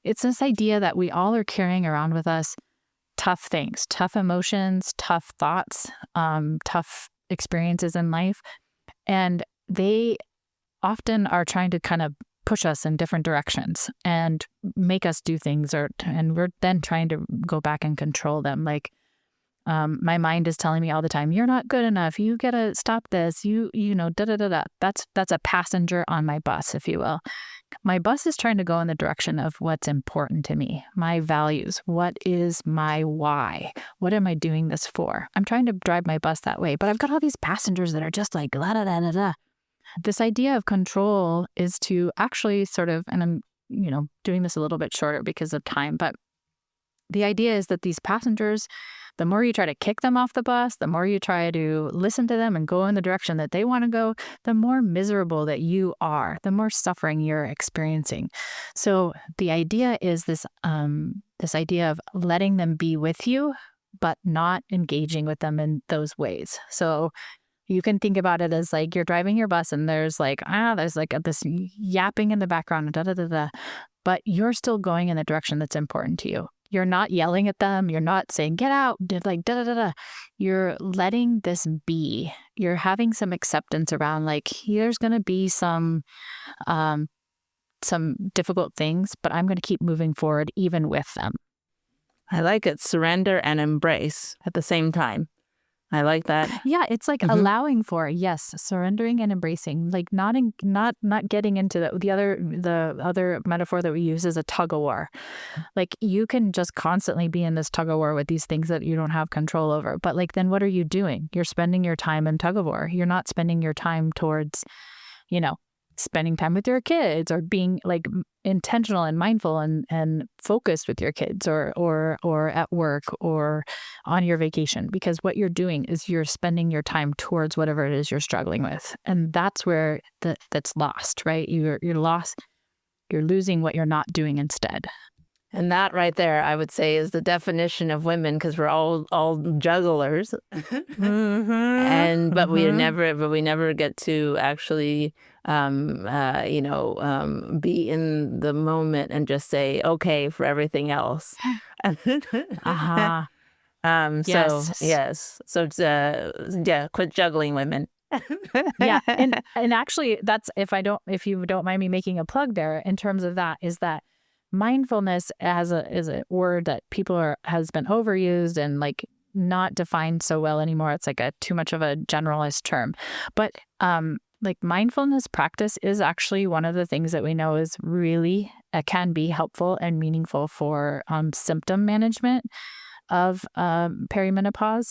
It's this idea that we all are carrying around with us tough things, tough emotions, tough thoughts, tough experiences in life. And they often are trying to kind of push us in different directions and make us do things, and we're then trying to go back and control them. My mind is telling me all the time, you're not good enough. You gotta stop this. Da. That's a passenger on my bus, if you will. My bus is trying to go in the direction of what's important to me, my values. What is my why? What am I doing this for? I'm trying to drive my bus that way, but I've got all these passengers that are just like, la da da da da. This idea of control is to actually sort of, and I'm, doing this a little bit shorter because of time, but the idea is that these passengers, the more you try to kick them off the bus, the more you try to listen to them and go in the direction that they want to go, the more miserable that you are, the more suffering you're experiencing. So the idea is this idea of letting them be with you, but not engaging with them in those ways. So you can think about it as you're driving your bus and there's this yapping in the background, da da da da, but you're still going in the direction that's important to you. You're not yelling at them. You're not saying, get out, da da da da. You're letting this be. You're having some acceptance around here's going to be some difficult things, but I'm going to keep moving forward even with them. I like it. Surrender and embrace at the same time. I like that. Yeah, it's allowing for, yes, surrendering and embracing, not getting into the other metaphor that we use is a tug of war. You can just constantly be in this tug of war with these things that you don't have control over. But then what are you doing? You're spending your time in tug of war. You're not spending your time towards, spending time with your kids or being intentional and mindful and focused with your kids or at work or on your vacation, because what you're doing is you're spending your time towards whatever it is you're struggling with. And that's where that's lost, right? You're lost. You're losing what you're not doing instead. And that right there, I would say, is the definition of women, because we're all jugglers, but we never get to actually, be in the moment and just say okay for everything else. Quit juggling, women. Yeah, and actually, that's if you don't mind me making a plug there in terms of that, is that mindfulness is a word that has been overused and like not defined so well anymore. It's like too much of a generalist term, but like mindfulness practice is actually one of the things that we know is really can be helpful and meaningful for symptom management of perimenopause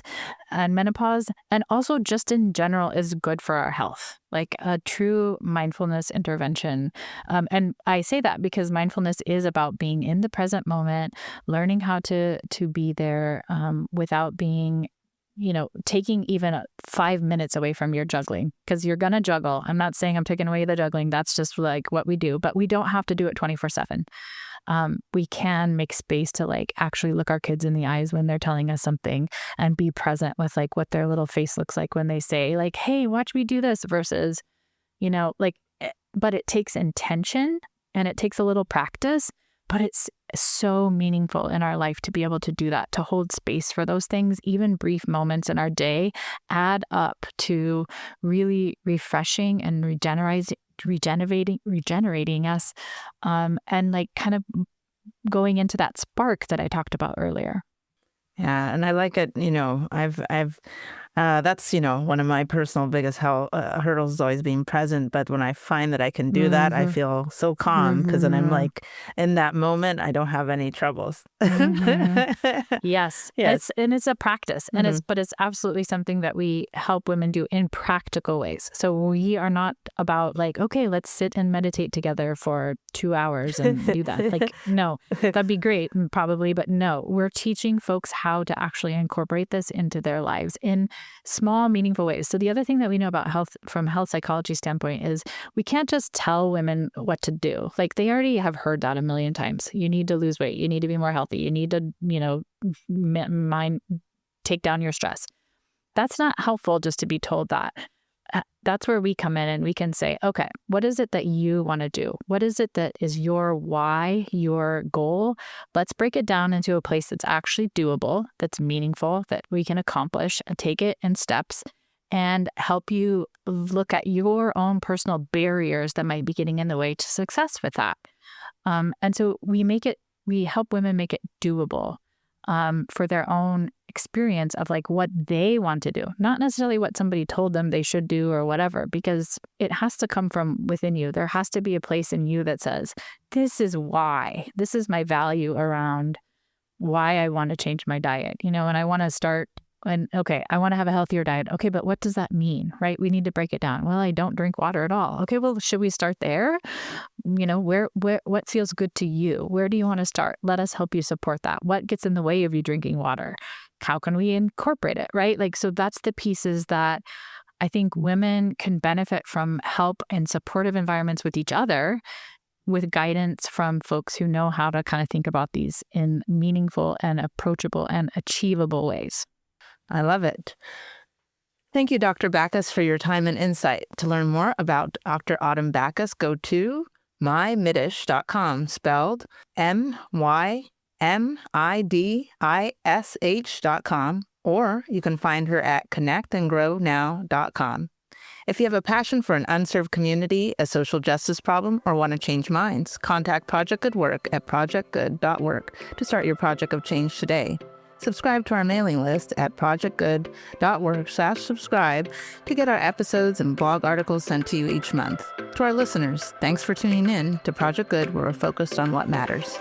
and menopause, and also just in general is good for our health, like a true mindfulness intervention. And I say that because mindfulness is about being in the present moment, learning how to be there without being, taking even 5 minutes away from your juggling, because you're going to juggle. I'm not saying I'm taking away the juggling. That's just like what we do, but we don't have to do it 24/7. We can make space to like actually look our kids in the eyes when they're telling us something and be present with like what their little face looks like when they say like, hey, watch me do this, versus, but it takes intention and it takes a little practice, but it's so meaningful in our life to be able to do that, to hold space for those things. Even brief moments in our day add up to really refreshing and regenerating us, and like kind of going into that spark that I talked about earlier. Yeah, and I like it. I've that's one of my personal biggest hurdles is always being present. But when I find that I can do that, I feel so calm, because then I'm like in that moment, I don't have any troubles. Yes. It's a practice, and it's absolutely something that we help women do in practical ways. So we are not about like, okay, let's sit and meditate together for 2 hours and do that. Like, no, that'd be great probably, but no, we're teaching folks how to actually incorporate this into their lives in small, meaningful ways. So the other thing that we know about health from health psychology standpoint is we can't just tell women what to do. Like, they already have heard that a million times. You need to lose weight. You need to be more healthy. You need to, take down your stress. That's not helpful just to be told that. That's where we come in and we can say, okay, what is it that you want to do? What is it that is your why, your goal? Let's break it down into a place that's actually doable, that's meaningful, that we can accomplish, and take it in steps and help you look at your own personal barriers that might be getting in the way to success with that. And so we help women make it doable for their own experience of like what they want to do, not necessarily what somebody told them they should do or whatever, because it has to come from within you. There has to be a place in you that says, this is why, this is my value around why I want to change my diet, and I want to start. And okay, I want to have a healthier diet. Okay, but what does that mean, right? We need to break it down. Well, I don't drink water at all. Okay, well, should we start there? What feels good to you? Where do you want to start? Let us help you support that. What gets in the way of you drinking water? How can we incorporate it, right? Like, so that's the pieces that I think women can benefit from, help and supportive environments with each other, with guidance from folks who know how to kind of think about these in meaningful and approachable and achievable ways. I love it. Thank you, Dr. Backhaus, for your time and insight. To learn more about Dr. Autumn Backhaus, go to mymiddish.com, spelled mymiddish.com, or you can find her at connectandgrownow.com. If you have a passion for an unserved community, a social justice problem, or want to change minds, contact Project Good Work at projectgood.work to start your project of change today. Subscribe to our mailing list at projectgood.work/subscribe to get our episodes and blog articles sent to you each month. To our listeners, thanks for tuning in to Project Good, where we're focused on what matters.